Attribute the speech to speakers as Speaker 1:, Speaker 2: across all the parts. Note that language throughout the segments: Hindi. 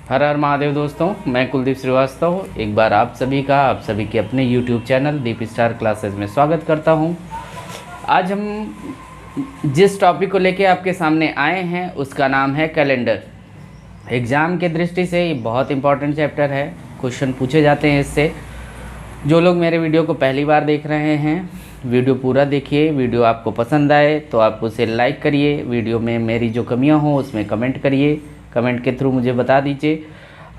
Speaker 1: हर हर महादेव दोस्तों, मैं कुलदीप श्रीवास्तव एक बार आप सभी के अपने YouTube चैनल दीप स्टार क्लासेस में स्वागत करता हूं। आज हम जिस टॉपिक को लेके आपके सामने आए हैं उसका नाम है कैलेंडर। एग्ज़ाम के दृष्टि से ये बहुत इंपॉर्टेंट चैप्टर है, क्वेश्चन पूछे जाते हैं इससे। जो लोग मेरे वीडियो को पहली बार देख रहे हैं, वीडियो पूरा देखिए। वीडियो आपको पसंद आए तो आप उसे लाइक करिए। वीडियो में मेरी जो कमियां हों उसमें कमेंट करिए, कमेंट के थ्रू मुझे बता दीजिए।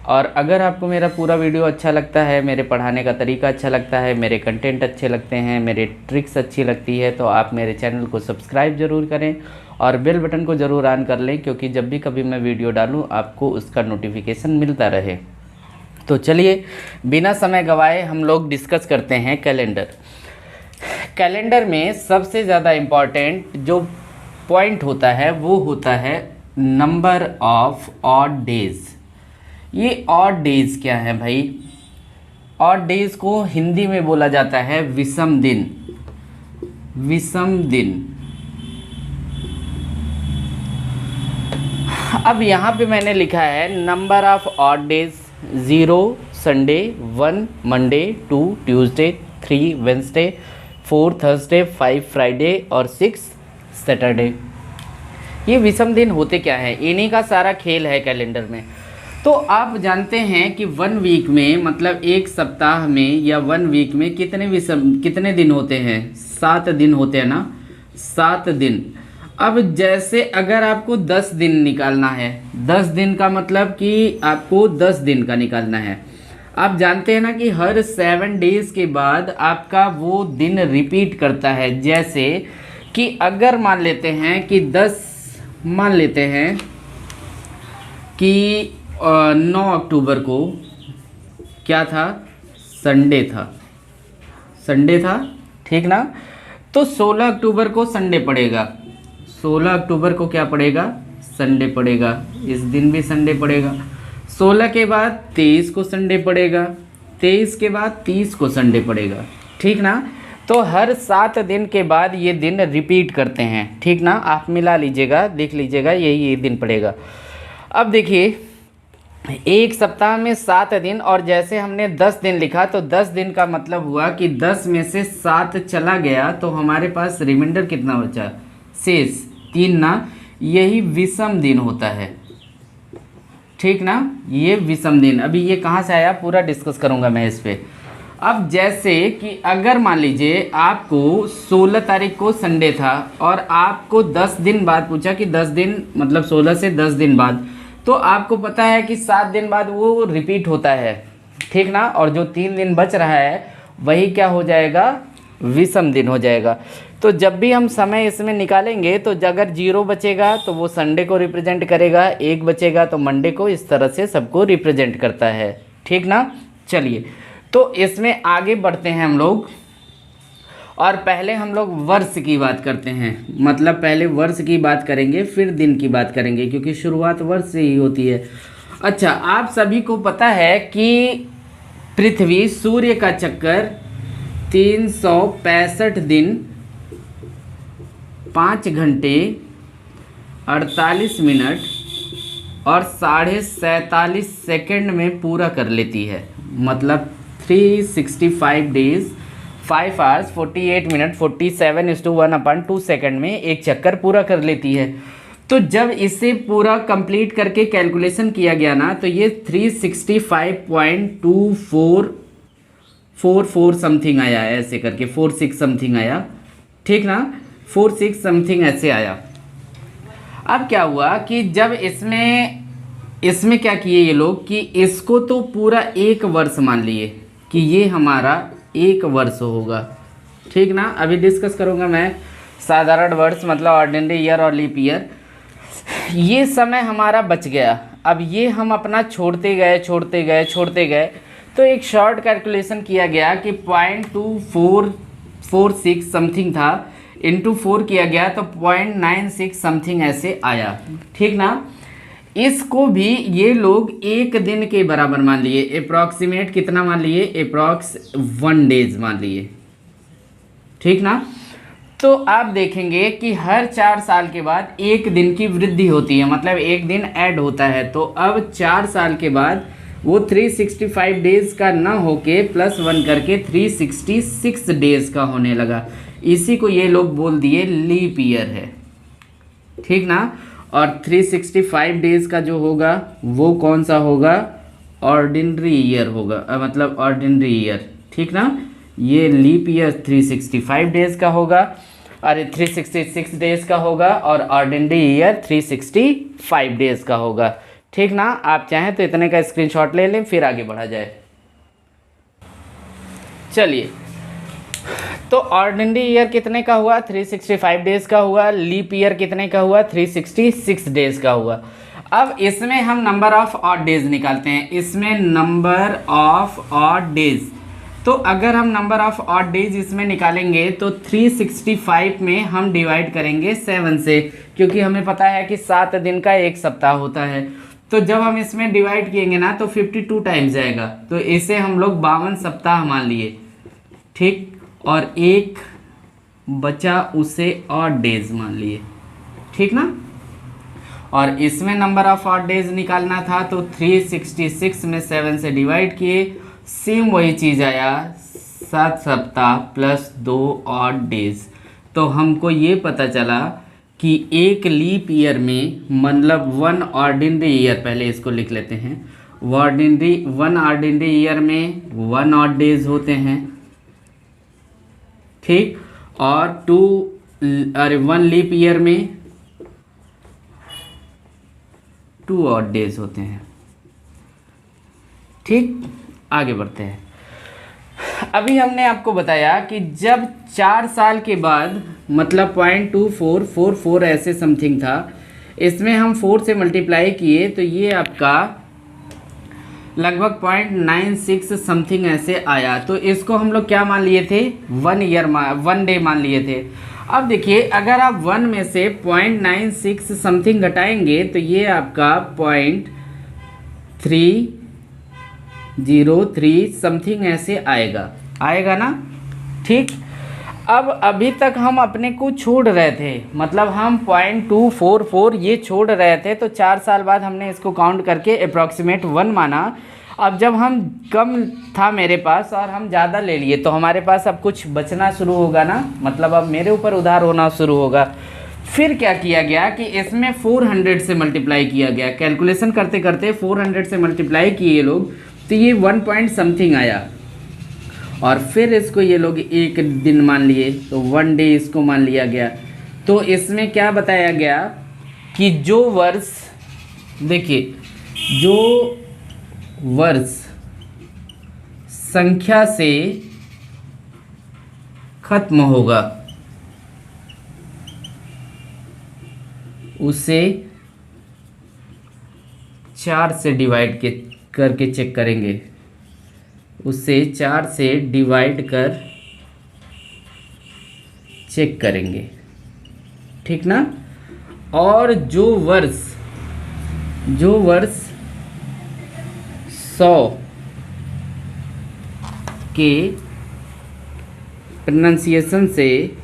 Speaker 1: और अगर आपको मेरा पूरा वीडियो अच्छा लगता है, मेरे पढ़ाने का तरीका अच्छा लगता है, मेरे कंटेंट अच्छे लगते हैं, मेरे ट्रिक्स अच्छी लगती है, तो आप मेरे चैनल को सब्सक्राइब ज़रूर करें और बेल बटन को ज़रूर ऑन कर लें, क्योंकि जब भी कभी मैं वीडियो डालूँ आपको उसका नोटिफिकेशन मिलता रहे। तो चलिए बिना समय गवाए हम लोग डिस्कस करते हैं कैलेंडर। कैलेंडर में सबसे ज़्यादा इम्पॉर्टेंट जो पॉइंट होता है वो होता है नंबर ऑफ ऑड डेज। ये ऑड डेज क्या है भाई? ऑड डेज को हिंदी में बोला जाता है विषम दिन। विषम दिन। अब यहाँ पे मैंने लिखा है number of odd days 0 Sunday, 1 Monday, 2 Tuesday, 3 Wednesday, 4 Thursday, 5 Friday और 6 सैटरडे। ये विषम दिन होते क्या है? इन्हीं का सारा खेल है कैलेंडर में। तो आप जानते हैं कि 1 वीक में, मतलब एक सप्ताह में या 1 वीक में कितने दिन होते हैं? 7 दिन होते हैं ना, 7 दिन। अब जैसे अगर आपको 10 दिन निकालना है, 10 दिन का मतलब कि आपको 10 दिन का निकालना है। आप जानते हैं ना कि हर 7 डेज के बाद आपका वो दिन रिपीट करता है। जैसे कि अगर मान लेते हैं कि 9 अक्टूबर को क्या था? संडे था, ठीक ना? तो 16 अक्टूबर को संडे पड़ेगा। 16 अक्टूबर को क्या पड़ेगा? संडे पड़ेगा। इस दिन भी संडे पड़ेगा। 16 के बाद 23 को संडे पड़ेगा। 23 के बाद 30 को संडे पड़ेगा, ठीक ना? तो हर 7 दिन के बाद ये दिन रिपीट करते हैं, ठीक ना? आप मिला लीजिएगा, देख लीजिएगा, यही ये दिन पड़ेगा। अब देखिए, एक सप्ताह में 7 दिन, और जैसे हमने 10 दिन लिखा तो 10 दिन का मतलब हुआ कि 10 में से 7 चला गया तो हमारे पास रिमाइंडर कितना बचा? शेष 3 ना। यही विषम दिन होता है, ठीक ना? ये विषम दिन। अभी ये कहाँ से आया पूरा डिस्कस करूँगा मैं इस पर। अब जैसे कि अगर मान लीजिए आपको 16 तारीख को संडे था और आपको 10 दिन बाद पूछा कि 10 दिन मतलब 16 से 10 दिन बाद, तो आपको पता है कि 7 दिन बाद वो रिपीट होता है, ठीक ना? और जो 3 दिन बच रहा है वही क्या हो जाएगा? विषम दिन हो जाएगा। तो जब भी हम समय इसमें निकालेंगे तो अगर 0 बचेगा तो वो संडे को रिप्रेजेंट करेगा, 1 बचेगा तो मंडे को, इस तरह से सबको रिप्रेजेंट करता है, ठीक ना? चलिए, तो इसमें आगे बढ़ते हैं हम लोग, और पहले हम लोग वर्ष की बात करते हैं। मतलब पहले वर्ष की बात करेंगे फिर दिन की बात करेंगे, क्योंकि शुरुआत वर्ष से ही होती है। अच्छा, आप सभी को पता है कि पृथ्वी सूर्य का चक्कर 365 दिन 5 घंटे 48 मिनट और 47.5 सेकंड में पूरा कर लेती है। मतलब 365 डेज 5 आवर्स 48 मिनट 47:1/2 सेकंड में एक चक्कर पूरा कर लेती है। तो जब इसे पूरा कंप्लीट करके कैलकुलेशन किया गया ना, तो ये 365.2444 समथिंग आया, ऐसे करके 46 समथिंग आया, ठीक ना? 46 समथिंग ऐसे आया। अब क्या हुआ कि जब इसमें क्या किए ये लोग कि इसको तो पूरा 1 वर्ष मान लिए कि ये हमारा 1 वर्ष होगा, ठीक ना? अभी डिस्कस करूँगा मैं साधारण वर्ष, मतलब ऑर्डिनरी ईयर और लीप ईयर। ये समय हमारा बच गया। अब ये हम अपना छोड़ते गए तो एक शॉर्ट कैलकुलेशन किया गया कि 0.2446 समथिंग था, इंटू 4 किया गया तो 0.96 समथिंग ऐसे आया, ठीक ना? इसको भी ये लोग 1 दिन के बराबर मान लिए। अप्रॉक्सीमेट कितना मान लिए? अप्रॉक्स 1 डेज मान लिए, ठीक ना? तो आप देखेंगे कि हर 4 साल के बाद एक दिन की वृद्धि होती है, मतलब एक दिन ऐड होता है। तो अब 4 साल के बाद वो 365 डेज़ का ना होके +1 करके 366 डेज़ का होने लगा। इसी को ये लोग बोल दिए लीप ईयर है, ठीक ना। और 365 डेज़ का जो होगा वो कौन सा होगा, ऑर्डिनरी ईयर होगा, मतलब ऑर्डिनरी ईयर, ठीक ना। ये लीप ईयर 365 डेज़ का होगा, अरे 366 डेज़ का होगा, और ऑर्डिनरी ईयर 365 डेज़ का होगा, ठीक ना। आप चाहें तो इतने का स्क्रीनशॉट ले लें, फिर आगे बढ़ा जाए। चलिए, तो ऑर्डिनरी ईयर कितने का हुआ, 365 डेज़ का हुआ। लीप ईयर कितने का हुआ, 366 डेज़ का हुआ। अब इसमें हम नंबर ऑफ ऑड डेज़ निकालते हैं, इसमें नंबर ऑफ ऑड डेज़। तो अगर हम नंबर ऑफ ऑड डेज इसमें निकालेंगे तो 365 में हम डिवाइड करेंगे 7 से, क्योंकि हमें पता है कि 7 दिन का एक सप्ताह होता है। तो जब हम इसमें डिवाइड किएंगे ना तो 52 टाइम्स जाएगा, तो इसे हम लोग 52 सप्ताह मान लिए, ठीक। और एक बचा उसे ऑड डेज मान लिए, ठीक ना। और इसमें नंबर ऑफ ऑड डेज निकालना था, तो 366 में 7 से डिवाइड किए, सेम वही चीज़ आया, 7 सप्ताह +2 ऑड डेज। तो हमको ये पता चला कि एक लीप ईयर में, मतलब 1 ऑर्डिनरी ईयर, पहले इसको लिख लेते हैं, 1 ऑर्डिनरी ईयर में 1 ऑड डेज होते हैं, ठीक। और 1 लीप ईयर में 2 ऑड डेज होते हैं, ठीक। आगे बढ़ते हैं। अभी हमने आपको बताया कि जब 4 साल के बाद, मतलब 0.2444 ऐसे समथिंग था, इसमें हम 4 से मल्टीप्लाई किए तो ये आपका लगभग 0.96 समथिंग ऐसे आया। तो इसको हम लोग क्या मान लिए थे, 1 डे मान लिए थे। अब देखिए, अगर आप 1 में से 0.96 समथिंग घटाएंगे तो ये आपका 0.303 समथिंग ऐसे आएगा ना, ठीक। अब अभी तक हम अपने को छोड़ रहे थे, मतलब हम 0.244 ये छोड़ रहे थे। तो 4 साल बाद हमने इसको काउंट करके अप्रॉक्सीमेट 1 माना। अब जब हम कम था मेरे पास और हम ज़्यादा ले लिए, तो हमारे पास अब कुछ बचना शुरू होगा ना, मतलब अब मेरे ऊपर उधार होना शुरू होगा। फिर क्या किया गया कि इसमें 400 से मल्टीप्लाई किया गया, कैलकुलेशन करते करते 400 से मल्टीप्लाई किए लोग, तो ये 1 पॉइंट समथिंग आया। और फिर इसको ये लोग एक दिन मान लिए, तो 1 डे इसको मान लिया गया। तो इसमें क्या बताया गया कि जो वर्ष, देखिए, जो वर्ष संख्या से खत्म होगा उसे 4 से डिवाइड करके चेक करेंगे, उसे 4 से डिवाइड कर चेक करेंगे, ठीक ना। और जो वर्ष 100 के प्रोनाउंसिएशन से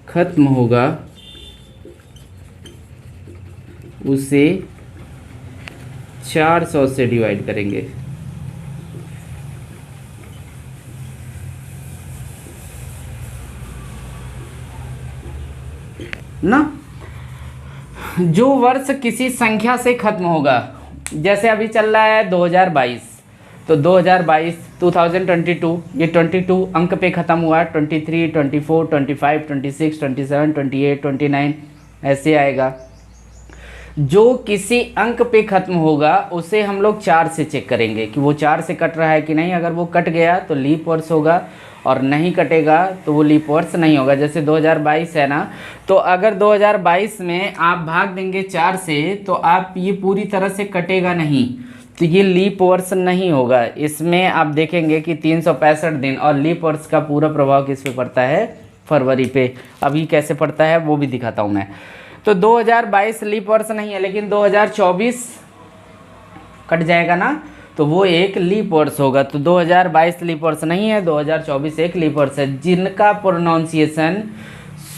Speaker 1: खत्म होगा उसे 400 से डिवाइड करेंगे ना। जो वर्ष किसी संख्या से खत्म होगा, जैसे अभी चल रहा है 2022, तो 2022 ये 22 अंक पे ख़त्म हुआ, 23, 24, 25, 26, 27, 28, 29 ऐसे आएगा। जो किसी अंक पे ख़त्म होगा उसे हम लोग 4 से चेक करेंगे कि वो 4 से कट रहा है कि नहीं। अगर वो कट गया तो लीप वर्ष होगा, और नहीं कटेगा तो वो लीप वर्ष नहीं होगा। जैसे 2022 है ना, तो अगर 2022 में आप भाग देंगे 4 से, तो आप ये पूरी तरह से कटेगा नहीं, तो ये लीप वर्ष नहीं होगा। इसमें आप देखेंगे कि 365 दिन, और लीप वर्ष का पूरा प्रभाव किस पे पड़ता है, फरवरी पे। अभी कैसे पड़ता है वो भी दिखाता हूँ मैं। तो 2022 लीप वर्ष नहीं है, लेकिन 2024 कट जाएगा ना। तो वो एक लीप वर्ष होगा। तो 2022 लीप वर्ष नहीं है, 2024 एक लीप वर्ष है। जिनका प्रोनाउंसिएशन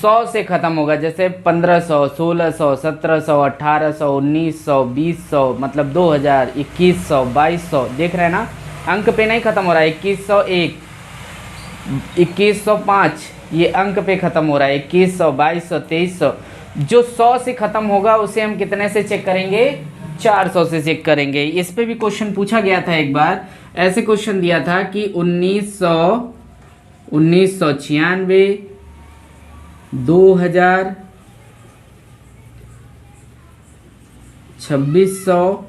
Speaker 1: 100 से ख़त्म होगा, जैसे 1500, 1600, 1700, 1800, 1900, 2000, मतलब 2000, 2100, 2200, देख रहे हैं ना, अंक पे नहीं ख़त्म हो रहा है। 2101, 2105 ये अंक पे ख़त्म हो रहा है। 2100, 2200, 2300, जो 100 से ख़त्म होगा उसे हम कितने से चेक करेंगे? 400 से चेक करेंगे। इस पे भी क्वेश्चन पूछा गया था एक बार, ऐसे क्वेश्चन दिया था कि 1996, 2000, 2600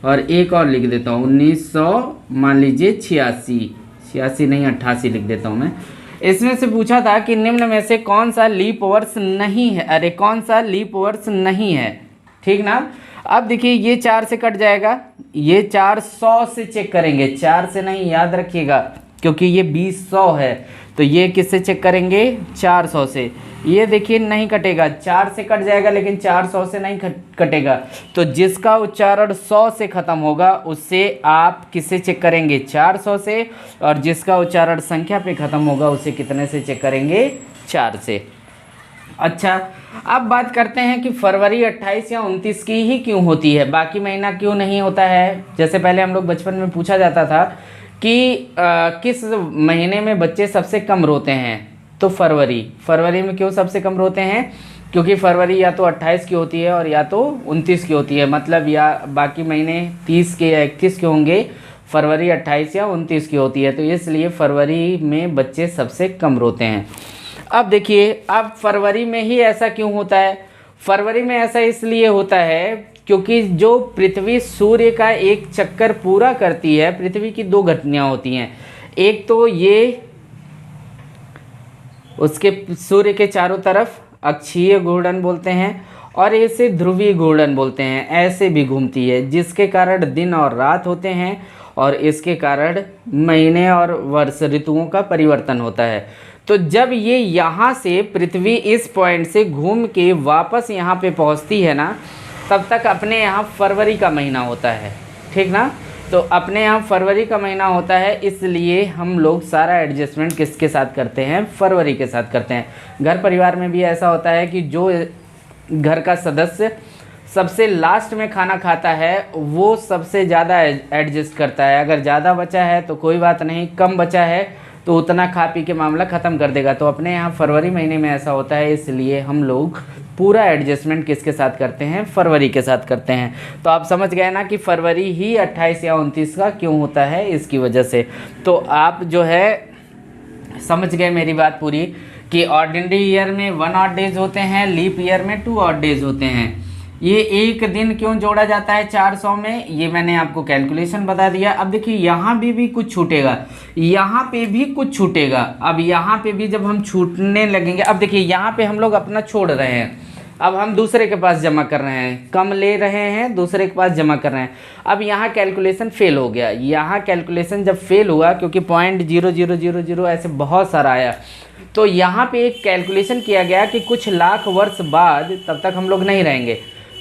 Speaker 1: और एक और लिख देता हूँ 1900, मान लीजिए 86 नहीं 88 लिख देता हूँ मैं। इसमें से पूछा था कि निम्न में से कौन सा लीप वर्ष नहीं है, अरे कौन सा लीप वर्ष नहीं है, ठीक ना। अब देखिए ये 4 से कट जाएगा, ये 400 से चेक करेंगे, 4 से नहीं, याद रखिएगा, क्योंकि ये 2000 है। तो ये किससे चेक करेंगे? 400 से। ये देखिए नहीं कटेगा, 4 से कट जाएगा लेकिन 400 से नहीं कटेगा। तो जिसका उच्चारण 100 से ख़त्म होगा उससे आप किससे चेक करेंगे? 400 से। और जिसका उच्चारण संख्या पे ख़त्म होगा उसे कितने से चेक करेंगे? 4 से। अच्छा, अब बात करते हैं कि फरवरी 28 या 29 की ही क्यों होती है, बाकी महीना क्यों नहीं होता है। जैसे पहले हम लोग बचपन में पूछा जाता था कि किस महीने में बच्चे सबसे कम रोते हैं, तो फरवरी में क्यों सबसे कम रोते हैं? क्योंकि फरवरी या तो 28 की होती है और या तो 29 की होती है, मतलब या बाकी महीने 30 के या 31 के होंगे, फरवरी 28 या 29 की होती है, तो इसलिए फरवरी में बच्चे सबसे कम रोते हैं। अब देखिए, अब फरवरी में ही ऐसा क्यों होता है? फरवरी में ऐसा इसलिए होता है क्योंकि जो पृथ्वी सूर्य का एक चक्कर पूरा करती है, पृथ्वी की 2 घटनाएं होती हैं। एक तो ये उसके सूर्य के चारों तरफ अक्षीय घूर्णन बोलते हैं, और इसे ध्रुवीय घूर्णन बोलते हैं, ऐसे भी घूमती है, जिसके कारण दिन और रात होते हैं और इसके कारण महीने और वर्ष ऋतुओं का परिवर्तन होता है। तो जब ये यहाँ से पृथ्वी इस पॉइंट से घूम के वापस यहाँ पे पहुँचती है ना, तब तक अपने यहाँ फरवरी का महीना होता है, ठीक ना। तो अपने यहाँ फरवरी का महीना होता है, इसलिए हम लोग सारा एडजस्टमेंट किसके साथ करते हैं? फरवरी के साथ करते हैं। घर परिवार में भी ऐसा होता है कि जो घर का सदस्य सबसे लास्ट में खाना खाता है वो सबसे ज़्यादा एडजस्ट करता है। अगर ज़्यादा बचा है तो कोई बात नहीं, कम बचा है तो उतना खा पी के मामला ख़त्म कर देगा। तो अपने यहाँ फरवरी महीने में ऐसा होता है, इसलिए हम लोग पूरा एडजस्टमेंट किसके साथ करते हैं? फरवरी के साथ करते हैं। तो आप समझ गए ना कि फरवरी ही 28 या 29 का क्यों होता है, इसकी वजह से। तो आप जो है समझ गए मेरी बात पूरी, कि ऑर्डिनरी ईयर में 1 ऑड डेज होते हैं, लीप ईयर में 2 ऑड डेज होते हैं। ये एक दिन क्यों जोड़ा जाता है 400 में, ये मैंने आपको कैलकुलेशन बता दिया। अब देखिए यहाँ भी कुछ छूटेगा, यहाँ पे भी कुछ छूटेगा। अब यहाँ पे भी जब हम छूटने लगेंगे, अब देखिए यहाँ पे हम लोग अपना छोड़ रहे हैं, अब हम दूसरे के पास जमा कर रहे हैं, कम ले रहे हैं, दूसरे के पास जमा कर रहे हैं। अब यहाँ कैलकुलेशन फेल हो गया। यहाँ कैलकुलेशन जब फेल हुआ, क्योंकि 0.0000 ऐसे बहुत सारा आया, तो यहाँ पे एक कैलकुलेशन किया गया कि कुछ लाख वर्ष बाद, तब तक हम लोग नहीं रहेंगे,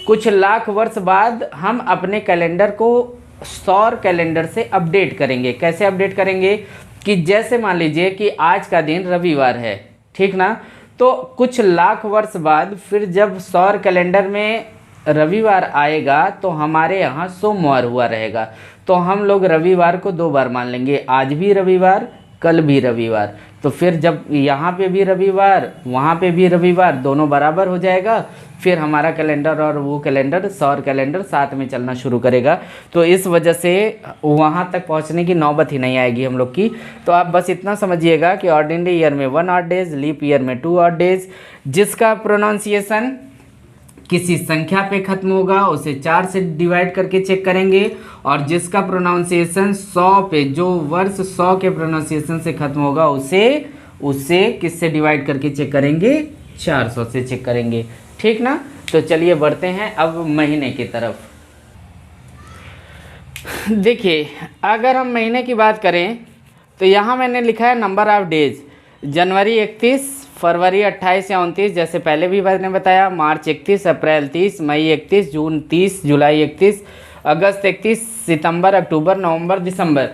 Speaker 1: कुछ लाख वर्ष बाद हम अपने कैलेंडर को सौर कैलेंडर से अपडेट करेंगे। कैसे अपडेट करेंगे? कि जैसे मान लीजिए कि आज का दिन रविवार है, ठीक ना, तो कुछ लाख वर्ष बाद फिर जब सौर कैलेंडर में रविवार आएगा तो हमारे यहाँ सोमवार हुआ रहेगा, तो हम लोग रविवार को 2 बार मान लेंगे, आज भी रविवार, कल भी रविवार। तो फिर जब यहाँ पे भी रविवार, वहाँ पे भी रविवार, दोनों बराबर हो जाएगा, फिर हमारा कैलेंडर और वो कैलेंडर, सौर कैलेंडर, साथ में चलना शुरू करेगा। तो इस वजह से वहाँ तक पहुँचने की नौबत ही नहीं आएगी हम लोग की। तो आप बस इतना समझिएगा कि ऑर्डिनरी ईयर में 1 ऑड डेज, लीप ईयर में 2 ऑड डेज। जिसका प्रोनाउंसिएशन किसी संख्या पे ख़त्म होगा उसे 4 से डिवाइड करके चेक करेंगे, और जिसका प्रोनाउंसिएशन 100 पे, जो वर्ष 100 के प्रोनाउंसिएशन से ख़त्म होगा उसे किससे डिवाइड करके चेक करेंगे? 400 से चेक करेंगे, ठीक ना। तो चलिए बढ़ते हैं अब महीने की तरफ। देखिए, अगर हम महीने की बात करें तो यहाँ मैंने लिखा है नंबर ऑफ डेज। जनवरी 31, फरवरी 28 या 29, जैसे पहले भी मैंने बताया, मार्च 31, अप्रैल 30, मई 31, जून 30, जुलाई 31, अगस्त 31, सितंबर, अक्टूबर, नवंबर, दिसंबर।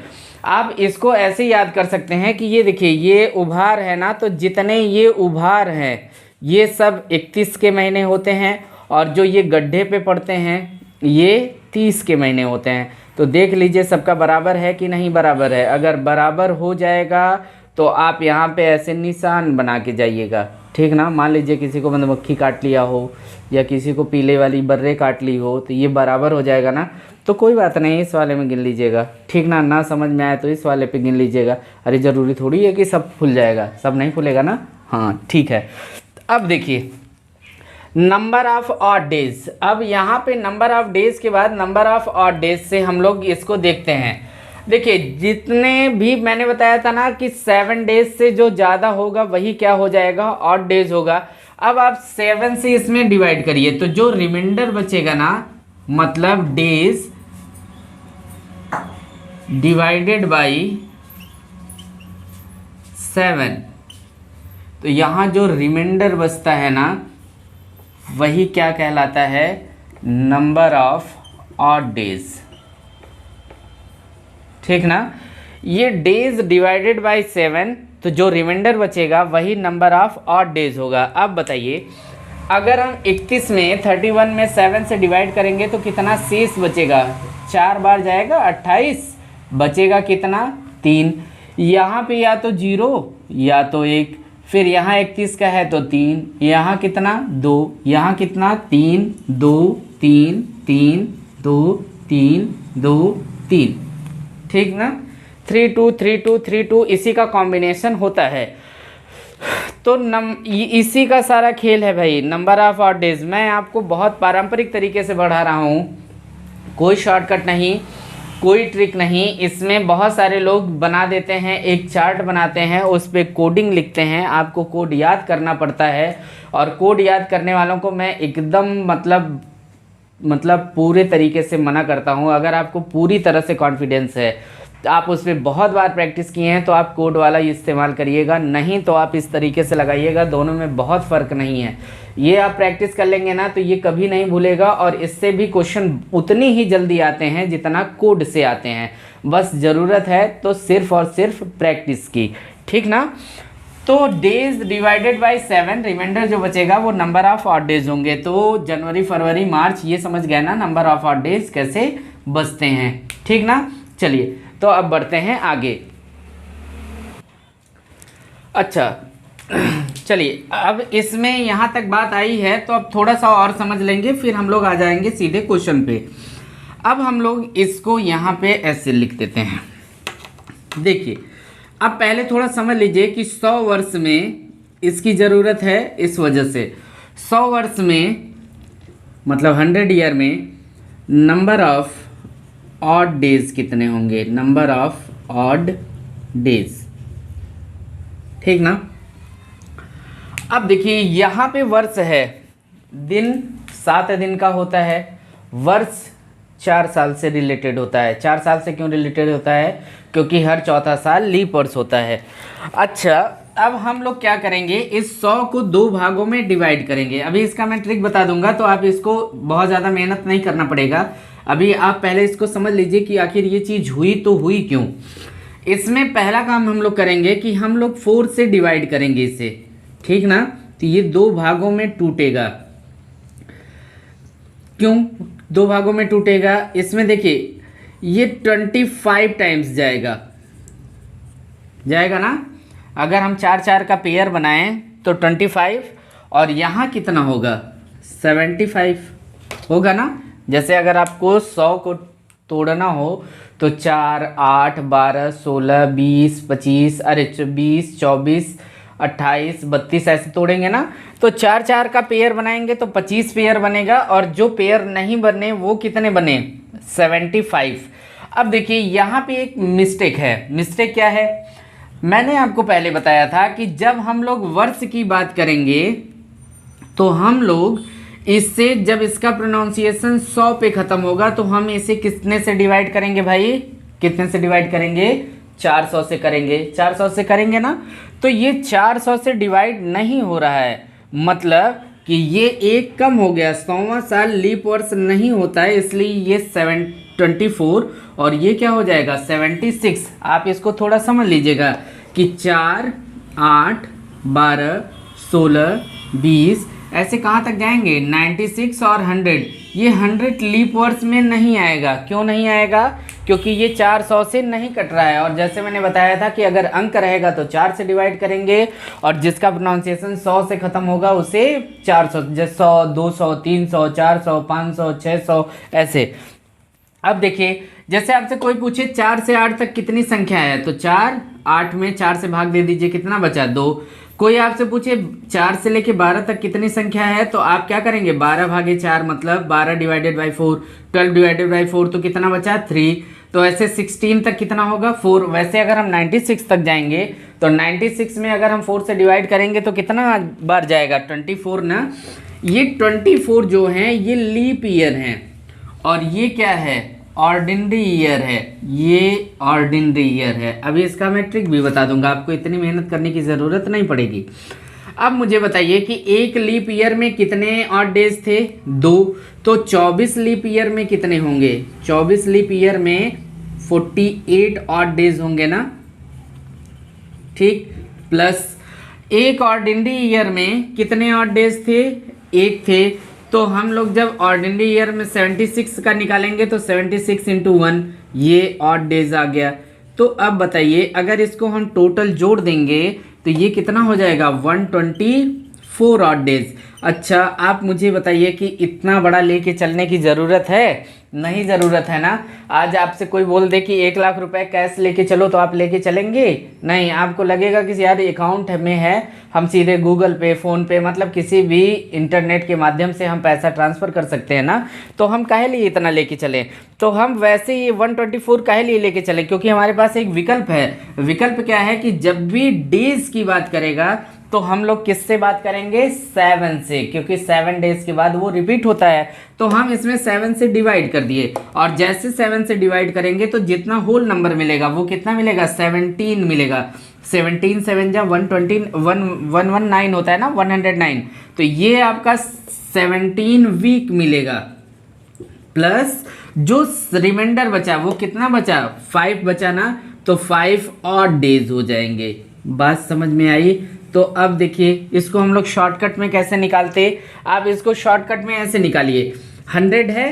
Speaker 1: आप इसको ऐसे याद कर सकते हैं कि ये देखिए ये उभार है ना, तो जितने ये उभार हैं ये सब 31 के महीने होते हैं, और जो ये गड्ढे पे पड़ते हैं ये 30 के महीने होते हैं। तो देख लीजिए सबका बराबर है कि नहीं बराबर है। अगर बराबर हो जाएगा तो आप यहाँ पे ऐसे निशान बना के जाइएगा, ठीक ना। मान लीजिए किसी को मधुमक्खी काट लिया हो या किसी को पीले वाली बर्रे काट ली हो, तो ये बराबर हो जाएगा ना, तो कोई बात नहीं, इस वाले में गिन लीजिएगा, ठीक ना। ना समझ में आए तो इस वाले पे गिन लीजिएगा। अरे ज़रूरी थोड़ी है कि सब खुल जाएगा, सब नहीं खुलेगा ना। हाँ ठीक है। अब देखिए नंबर ऑफ ऑड डेज। अब यहाँ पे नंबर ऑफ डेज के बाद नंबर ऑफ ऑड डेज से हम लोग इसको देखते हैं। देखिए जितने भी मैंने बताया था ना कि 7 डेज से जो ज़्यादा होगा वही क्या हो जाएगा, ऑड डेज होगा। अब आप 7 से इसमें डिवाइड करिए, तो जो रिमाइंडर बचेगा ना, मतलब डेज डिवाइडेड बाई 7, तो यहाँ जो रिमाइंडर बचता है ना वही क्या कहलाता है, नंबर ऑफ ऑड डेज, ठीक ना। ये डेज डिवाइडेड बाय 7, तो जो रिमाइंडर बचेगा वही नंबर ऑफ ऑड डेज होगा। अब बताइए अगर हम 31 में 31 में 7 से डिवाइड करेंगे तो कितना शेष बचेगा, 4 बार जाएगा 28, बचेगा कितना 3। यहाँ पे या तो 0 या तो 1, फिर यहाँ 31 का है तो 3, यहाँ कितना 2, यहाँ कितना 3 2 3 3 2 3 2 3, ठीक ना। 3 2 3 2 3 2 इसी का कॉम्बिनेशन होता है। तो इसी का सारा खेल है भाई, नंबर ऑफ ऑड डेज। मैं आपको बहुत पारंपरिक तरीके से बढ़ा रहा हूँ, कोई शॉर्टकट नहीं, कोई ट्रिक नहीं। इसमें बहुत सारे लोग बना देते हैं, एक चार्ट बनाते हैं, उस पर कोडिंग लिखते हैं, आपको कोड याद करना पड़ता है। और कोड याद करने वालों को मैं एकदम मतलब पूरे तरीके से मना करता हूं। अगर आपको पूरी तरह से कॉन्फिडेंस है, आप उस पर बहुत बार प्रैक्टिस किए हैं, तो आप कोड वाला ही इस्तेमाल करिएगा, नहीं तो आप इस तरीके से लगाइएगा। दोनों में बहुत फ़र्क नहीं है। ये आप प्रैक्टिस कर लेंगे ना तो ये कभी नहीं भूलेगा, और इससे भी क्वेश्चन उतनी ही जल्दी आते हैं जितना कोड से आते हैं। बस ज़रूरत है तो सिर्फ और सिर्फ प्रैक्टिस की, ठीक ना। तो डेज डिवाइडेड बाय 7, रिमाइंडर जो बचेगा वो नंबर ऑफ ऑड डेज होंगे। तो जनवरी, फरवरी, मार्च, ये समझ गए ना नंबर ऑफ ऑड डेज कैसे बचते हैं, ठीक ना। चलिए तो अब बढ़ते हैं आगे। अच्छा चलिए, अब इसमें यहाँ तक बात आई है तो अब थोड़ा सा और समझ लेंगे, फिर हम लोग आ जाएंगे सीधे क्वेश्चन पे। अब हम लोग इसको यहाँ पे ऐसे लिख देते हैं। देखिए अब पहले थोड़ा समझ लीजिए कि 100 वर्ष में इसकी ज़रूरत है, इस वजह से 100 वर्ष में मतलब 100 ईयर में नंबर ऑफ ऑड डेज कितने होंगे, नंबर ऑफ ऑड डेज, ठीक ना। अब देखिए यहाँ पे वर्ष है, दिन 7 दिन का होता है, वर्ष 4 साल से रिलेटेड होता है। 4 साल से क्यों रिलेटेड होता है, क्योंकि हर चौथा साल लीप वर्ष होता है। अच्छा अब हम लोग क्या करेंगे, इस 100 को 2 भागों में डिवाइड करेंगे। अभी इसका मैं ट्रिक बता दूंगा, तो आप इसको बहुत ज़्यादा मेहनत नहीं करना पड़ेगा। अभी आप पहले इसको समझ लीजिए कि आखिर ये चीज़ हुई तो हुई क्यों। इसमें पहला काम हम लोग करेंगे कि हम लोग 4 से डिवाइड करेंगे इसे, ठीक ना। तो ये 2 भागों में टूटेगा। क्यों 2 भागों में टूटेगा, इसमें देखिए ये 25 टाइम्स जाएगा ना। अगर हम 4 का पेयर बनाएं तो 25, और यहाँ कितना होगा 75 होगा ना। जैसे अगर आपको 100 को तोड़ना हो तो 4 8 12 16 20 25 अरे 20 24 28 32 ऐसे तोड़ेंगे ना। तो 4 का पेयर बनाएंगे तो 25 पेयर बनेगा, और जो पेयर नहीं बने वो कितने बने 75। अब देखिए यहाँ पे एक मिस्टेक है। मिस्टेक क्या है, मैंने आपको पहले बताया था कि जब हम लोग वर्ष की बात करेंगे तो हम लोग इससे, जब इसका प्रोनाउंसिएशन 100 पे ख़त्म होगा तो हम इसे कितने से डिवाइड करेंगे भाई, कितने से डिवाइड करेंगे 400 से करेंगे। 400 से करेंगे ना। तो ये 400 से डिवाइड नहीं हो रहा है, मतलब कि ये एक कम हो गया, 100वां साल लीप वर्ष नहीं होता है, इसलिए ये 24 और ये क्या हो जाएगा 76। आप इसको थोड़ा समझ लीजिएगा कि 4, 8, 12, 16, 20 ऐसे कहाँ तक जाएंगे 96 और 100। ये 100 लीप वर्ष में नहीं आएगा। क्यों नहीं आएगा? क्योंकि ये 400 से नहीं कट रहा है। और जैसे मैंने बताया था कि अगर अंक रहेगा तो 4 से डिवाइड करेंगे और जिसका प्रोनाउंसिएशन 100 से ख़त्म होगा उसे 400, जैसे 100, 200, 300, 400, 500, 600 ऐसे। अब देखिए, जैसे आपसे कोई पूछे 4 से 8 तक कितनी संख्या है, तो 4, 8 में 4 से भाग दे दीजिए, कितना बचा 2। कोई आपसे पूछे 4 से लेके 12 तक कितनी संख्या है, तो आप क्या करेंगे 12 भागे 4 मतलब 12 डिवाइडेड बाई 4, 12 डिवाइडेड बाई 4 तो कितना बचा 3। तो ऐसे 16 तक कितना होगा 4। वैसे अगर हम 96 तक जाएंगे तो 96 में अगर हम 4 से डिवाइड करेंगे तो कितना बार जाएगा 24 ना। ये 24 जो है ये लीप ईयर है और ये क्या है ऑर्डिनरी ईयर है, ये ऑर्डिनरी ईयर है। अभी इसका मैं ट्रिक भी बता दूंगा, आपको इतनी मेहनत करने की ज़रूरत नहीं पड़ेगी। अब मुझे बताइए कि एक लीप ईयर में कितने ऑड डेज थे 2, तो 24 लीप ईयर में कितने होंगे 24 लीप ईयर में 48 ऑड डेज होंगे ना, ठीक। प्लस एक ऑर्डिनरी ईयर में कितने ऑड डेज थे 1 थे। तो हम लोग जब ऑर्डिनरी ईयर में 76 का निकालेंगे तो 76 इंटू 1 ये ऑड डेज आ गया। तो अब बताइए अगर इसको हम टोटल जोड़ देंगे तो ये कितना हो जाएगा 124 ऑड डेज। अच्छा आप मुझे बताइए कि इतना बड़ा लेके चलने की ज़रूरत है? नहीं ज़रूरत है ना। आज आपसे कोई बोल दे कि 1 लाख रुपए कैश लेके चलो तो आप लेके चलेंगे? नहीं, आपको लगेगा कि यार अकाउंट में है, हम सीधे गूगल पे, फ़ोन पे, मतलब किसी भी इंटरनेट के माध्यम से हम पैसा ट्रांसफ़र कर सकते हैं ना, तो हम काहे लिए इतना लेके चलें। तो हम वैसे ही 124 काहे लिए लेके चलें, क्योंकि हमारे पास एक विकल्प है। विकल्प क्या है कि जब भी डेज की बात करेगा तो हम लोग किससे बात करेंगे 7 से, क्योंकि 7 डेज के बाद वो रिपीट होता है। तो हम इसमें 7 से डिवाइड कर दिए और जैसे 7 से डिवाइड करेंगे तो जितना होल नंबर मिलेगा वो कितना मिलेगा 17 मिलेगा। 17 7 जा 120 119 होता है ना 109। तो ये आपका 17 वीक मिलेगा। प्लस जो रिमाइंडर बचा वो कितना बचा 5 बचा ना, तो 5 ऑड डेज हो जाएंगे। बात समझ में आई? तो अब देखिए इसको हम लोग शॉर्टकट में कैसे निकालते। आप इसको शॉर्टकट में ऐसे निकालिए, 100 है,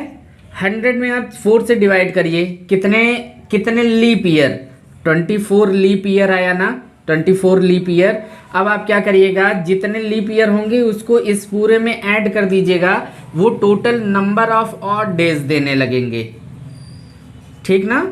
Speaker 1: 100 में आप 4 से डिवाइड करिए, कितने लीप ईयर 24 लीप ईयर आया ना, 24 लीप ईयर। अब आप क्या करिएगा जितने लीप ईयर होंगे उसको इस पूरे में ऐड कर दीजिएगा, वो total number of odd days देने लगेंगे, ठीक ना।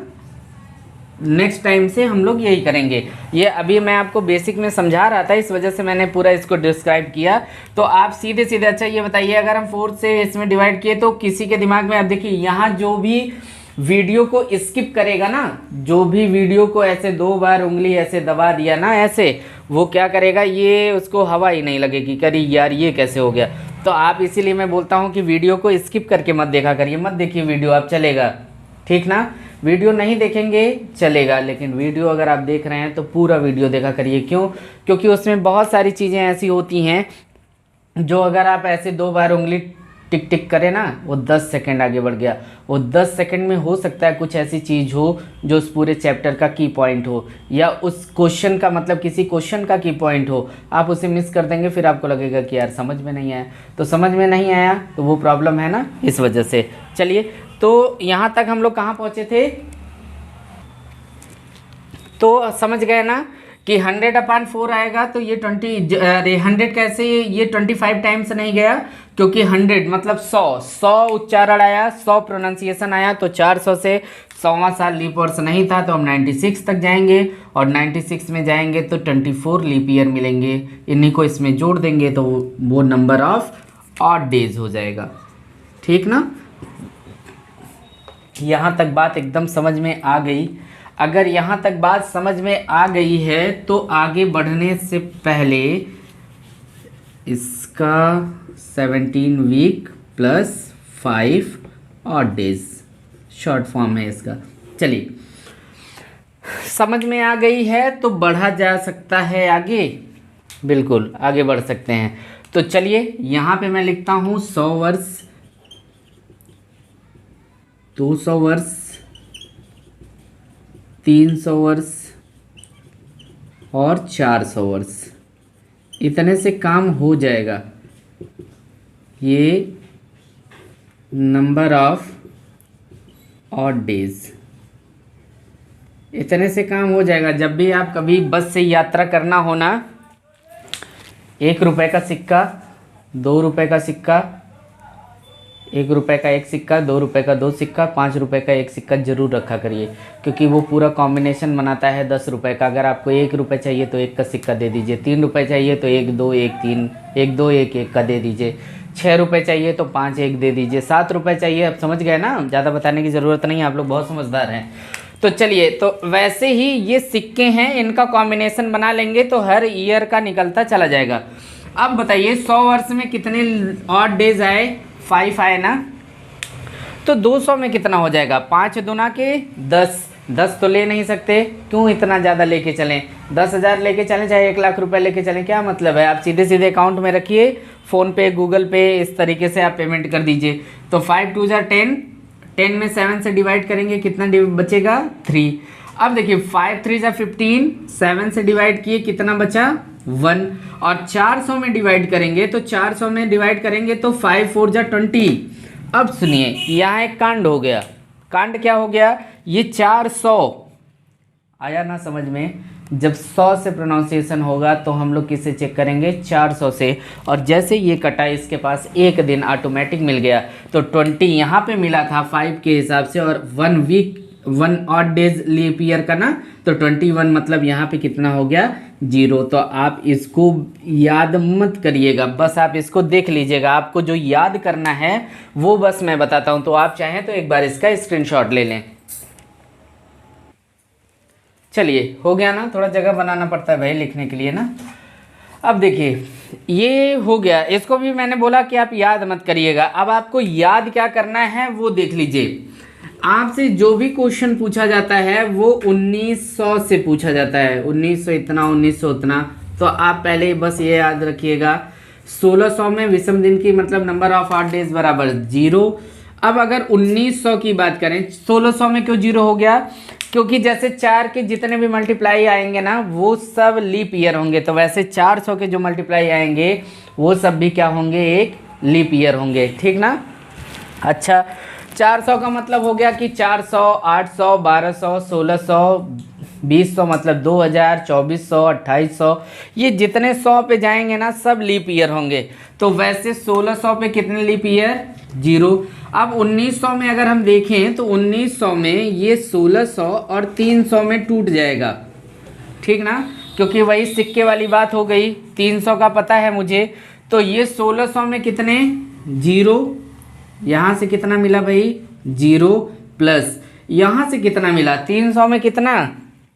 Speaker 1: नेक्स्ट टाइम से हम लोग यही करेंगे। ये अभी मैं आपको बेसिक में समझा रहा था, इस वजह से मैंने पूरा इसको डिस्क्राइब किया। तो आप सीधे सीधे, अच्छा ये बताइए अगर हम 4 से इसमें डिवाइड किए तो किसी के दिमाग में, आप देखिए यहाँ जो भी वीडियो को स्किप करेगा ना, जो भी वीडियो को ऐसे 2 बार उंगली ऐसे दबा दिया ना ऐसे, वो क्या करेगा ये उसको हवा ही नहीं लगेगी, करी यार ये कैसे हो गया। तो आप इसीलिए मैं बोलता हूँ कि वीडियो को स्किप करके मत देखा करिए, मत देखिए वीडियो, आप चलेगा, ठीक ना। वीडियो नहीं देखेंगे चलेगा, लेकिन वीडियो अगर आप देख रहे हैं तो पूरा वीडियो देखा करिए। क्यों? क्योंकि उसमें बहुत सारी चीज़ें ऐसी होती हैं जो अगर आप ऐसे 2 बार उंगली टिक टिक करें ना, वो 10 सेकंड आगे बढ़ गया। वो 10 सेकंड में हो सकता है कुछ ऐसी चीज़ हो जो उस पूरे चैप्टर का की पॉइंट हो, या उस क्वेश्चन का, मतलब किसी क्वेश्चन का की पॉइंट हो, आप उसे मिस कर देंगे, फिर आपको लगेगा कि यार समझ में नहीं आया। तो समझ में नहीं आया तो वो प्रॉब्लम है ना, इस वजह से। चलिए, तो यहाँ तक हम लोग कहाँ पहुँचे थे, तो समझ गए ना कि 100/4 आएगा तो ये 100 कैसे, ये 25 टाइम्स नहीं गया, क्योंकि 100 मतलब 100 उच्चारण आया, 100 प्रोनाउंसिएशन आया, तो 400 से 100वां साल लीप वर्ष नहीं था, तो हम 96 तक जाएंगे और 96 में जाएंगे तो 24 लीप ईयर मिलेंगे। इन्हीं को इसमें जोड़ देंगे तो वो नंबर ऑफ ऑड डेज हो जाएगा, ठीक ना। यहाँ तक बात एकदम समझ में आ गई। अगर यहाँ तक बात समझ में आ गई है तो आगे बढ़ने से पहले इसका 17 week plus 5 odd days short form है इसका। चलिए, समझ में आ गई है तो बढ़ा जा सकता है आगे, बिल्कुल आगे बढ़ सकते हैं। तो चलिए यहाँ पे मैं लिखता हूँ 100 वर्ष, 200 वर्ष, 300 वर्ष और 400 वर्ष। इतने से काम हो जाएगा। ये नंबर ऑफ ऑड डेज, इतने से काम हो जाएगा। जब भी आप कभी बस से यात्रा करना हो ना, 1 रुपये का सिक्का, 2 रुपये का सिक्का, 1 रुपये का 1 सिक्का, 2 रुपये का 2 सिक्का, 5 रुपये का 1 सिक्का जरूर रखा करिए, क्योंकि वो पूरा कॉम्बिनेशन बनाता है 10 रुपये का। अगर आपको 1 रुपये चाहिए तो 1 का सिक्का दे दीजिए, 3 रुपये चाहिए तो 1 2 1 3, 1 2 1 1 का दे दीजिए, 6 रुपये चाहिए तो 5 1 दे दीजिए, 7 रुपये चाहिए, अब समझ गए ना, ज़्यादा बताने की ज़रूरत नहीं है, आप लोग बहुत समझदार हैं। तो चलिए, तो वैसे ही ये सिक्के हैं, इनका कॉम्बिनेशन बना लेंगे तो हर ईयर का निकलता चला जाएगा। अब बताइए 100 वर्ष में कितने ऑड डेज आए? 5 आए ना। तो 200 में कितना हो जाएगा? 5 दूना के 10, 10 तो ले नहीं सकते, क्यों इतना ज़्यादा लेके चलें? 10,000 लेके चलें चाहे 1 लाख रुपए लेके चलें, क्या मतलब है? आप सीधे सीधे अकाउंट में रखिए, फ़ोनपे, गूगल पे, इस तरीके से आप पेमेंट कर दीजिए। तो 5 2 10, 10 में 7 से डिवाइड करेंगे, कितना बचेगा? 3। अब देखिए 5 3 15, 7 से डिवाइड किए, कितना बचा? 1। और 400 में डिवाइड करेंगे, तो 400 में डिवाइड करेंगे तो 5 4 20। अब सुनिए, यहाँ एक कांड हो गया। कांड क्या हो गया? ये 400 आया ना समझ में? जब 100 से प्रोनाउंसिएशन होगा तो हम लोग किससे चेक करेंगे? 400 से। और जैसे ये कटा, इसके पास एक दिन ऑटोमेटिक मिल गया, तो 20 यहाँ पे मिला था 5 के हिसाब से, और 1 week 1 odd days leap year का ना, तो 21 मतलब यहाँ पे कितना हो गया? 0। तो आप इसको याद मत करिएगा, बस आप इसको देख लीजिएगा। आपको जो याद करना है वो बस मैं बताता हूँ, तो आप चाहें तो एक बार इसका स्क्रीनशॉट ले लें। चलिए, हो गया ना? थोड़ा जगह बनाना पड़ता है भाई लिखने के लिए ना। अब देखिए ये हो गया, इसको भी मैंने बोला कि आप याद मत करिएगा। अब आपको याद क्या करना है वो देख लीजिए। आपसे जो भी क्वेश्चन पूछा जाता है वो 1900 से पूछा जाता है, 1900 इतना, 1900 उतना। तो आप पहले बस ये याद रखिएगा, 1600 में विषम दिन की मतलब नंबर ऑफ ऑड डेज बराबर 0। अब अगर 1900 की बात करें, 1600 में क्यों 0 हो गया? क्योंकि जैसे 4 के जितने भी मल्टीप्लाई आएंगे ना वो सब लीप ईयर होंगे, तो वैसे 400 के जो मल्टीप्लाई आएंगे वो सब भी क्या होंगे? एक लीप ईयर होंगे, ठीक ना? अच्छा, 400 का मतलब हो गया कि 400, 800, 1200, 1600, 2000 मतलब 2000, 2400, 2800, ये जितने 100 पे जाएंगे ना सब लीप ईयर होंगे। तो वैसे 1600 पे कितने लीप ईयर? 0। अब 1900 में अगर हम देखें तो 1900 में ये 1600 और 300 में टूट जाएगा, ठीक ना? क्योंकि वही सिक्के वाली बात हो गई। 300 का पता है मुझे, तो ये 1600 में कितने? 0। यहाँ से कितना मिला भाई? 0 प्लस यहाँ से कितना मिला? 300 में कितना?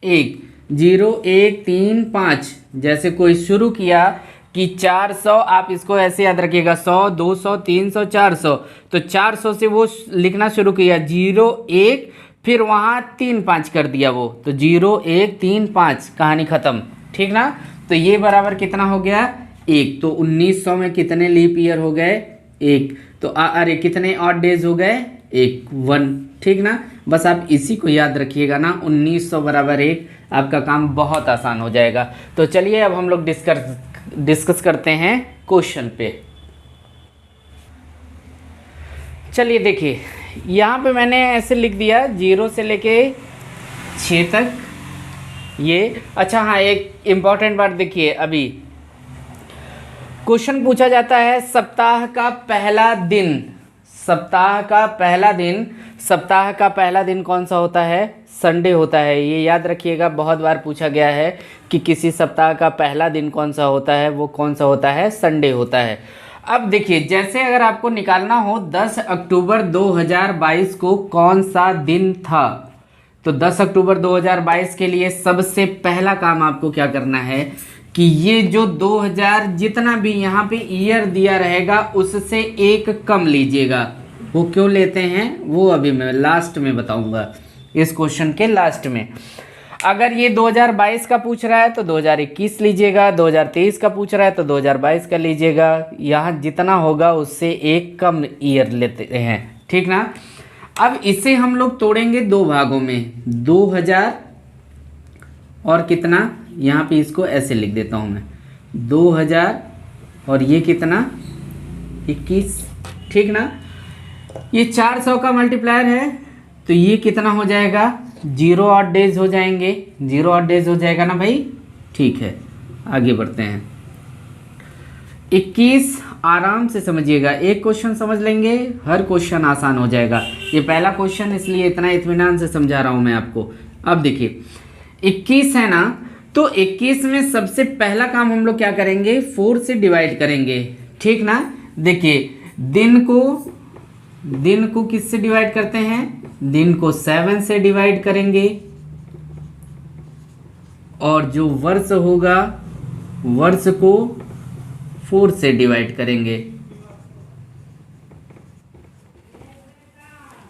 Speaker 1: 1। 0 1 3 5। जैसे कोई शुरू किया कि 400, आप इसको ऐसे याद रखिएगा, 100 200 300 400, तो 400 से वो लिखना शुरू किया 0 1, फिर वहाँ 3 5 कर दिया वो, तो 0 1 3 5, कहानी ख़त्म, ठीक ना? तो ये बराबर कितना हो गया? 1। तो 1900 में कितने लीप ईयर हो गए? 1। तो अरे कितने ऑड डेज हो गए? 1, ठीक ना? बस आप इसी को याद रखिएगा ना, 1900 बराबर 1, आपका काम बहुत आसान हो जाएगा। तो चलिए अब हम लोग डिस्कस करते हैं क्वेश्चन पे। चलिए देखिए, यहाँ पे मैंने ऐसे लिख दिया 0 से लेके 6 तक ये। अच्छा हाँ, एक इम्पॉर्टेंट बात देखिए, अभी क्वेश्चन पूछा जाता है सप्ताह का पहला दिन। सप्ताह का पहला दिन, सप्ताह का पहला दिन कौन सा होता है? संडे होता है। ये याद रखिएगा, बहुत बार पूछा गया है कि किसी सप्ताह का पहला दिन कौन सा होता है, वो कौन सा होता है? संडे होता है। अब देखिए, जैसे अगर आपको निकालना हो 10 अक्टूबर 2022 को कौन सा दिन था, तो 10 अक्टूबर 2022 के लिए सबसे पहला काम आपको क्या करना है कि ये जो 2000 जितना भी यहाँ पे ईयर दिया रहेगा उससे एक कम लीजिएगा। वो क्यों लेते हैं वो अभी मैं लास्ट में बताऊंगा, इस क्वेश्चन के लास्ट में। अगर ये 2022 का पूछ रहा है तो 2021 लीजिएगा, 2023 का पूछ रहा है तो 2022 का लीजिएगा। यहाँ जितना होगा उससे एक कम ईयर लेते हैं, ठीक ना। अब इसे हम लोग तोड़ेंगे दो भागों में, 2000 और कितना, यहाँ पे इसको ऐसे लिख देता हूँ मैं, 2000 और ये कितना 21, ठीक ना। ये 400 का मल्टीप्लायर है तो ये कितना हो जाएगा, 0 ऑड डेज हो जाएंगे, 0 ऑड डेज हो जाएगा ना भाई, ठीक है। आगे बढ़ते हैं। 21 आराम से समझिएगा, एक क्वेश्चन समझ लेंगे हर क्वेश्चन आसान हो जाएगा। ये पहला क्वेश्चन इसलिए इतना इत्मीनान से समझा रहा हूँ मैं आपको। अब देखिए 21 है ना, तो 21 में सबसे पहला काम हम लोग क्या करेंगे, 4 से डिवाइड करेंगे, ठीक ना। देखिए दिन को किससे डिवाइड करते हैं, दिन को 7 से डिवाइड करेंगे, और जो वर्ष होगा वर्ष को 4 से डिवाइड करेंगे,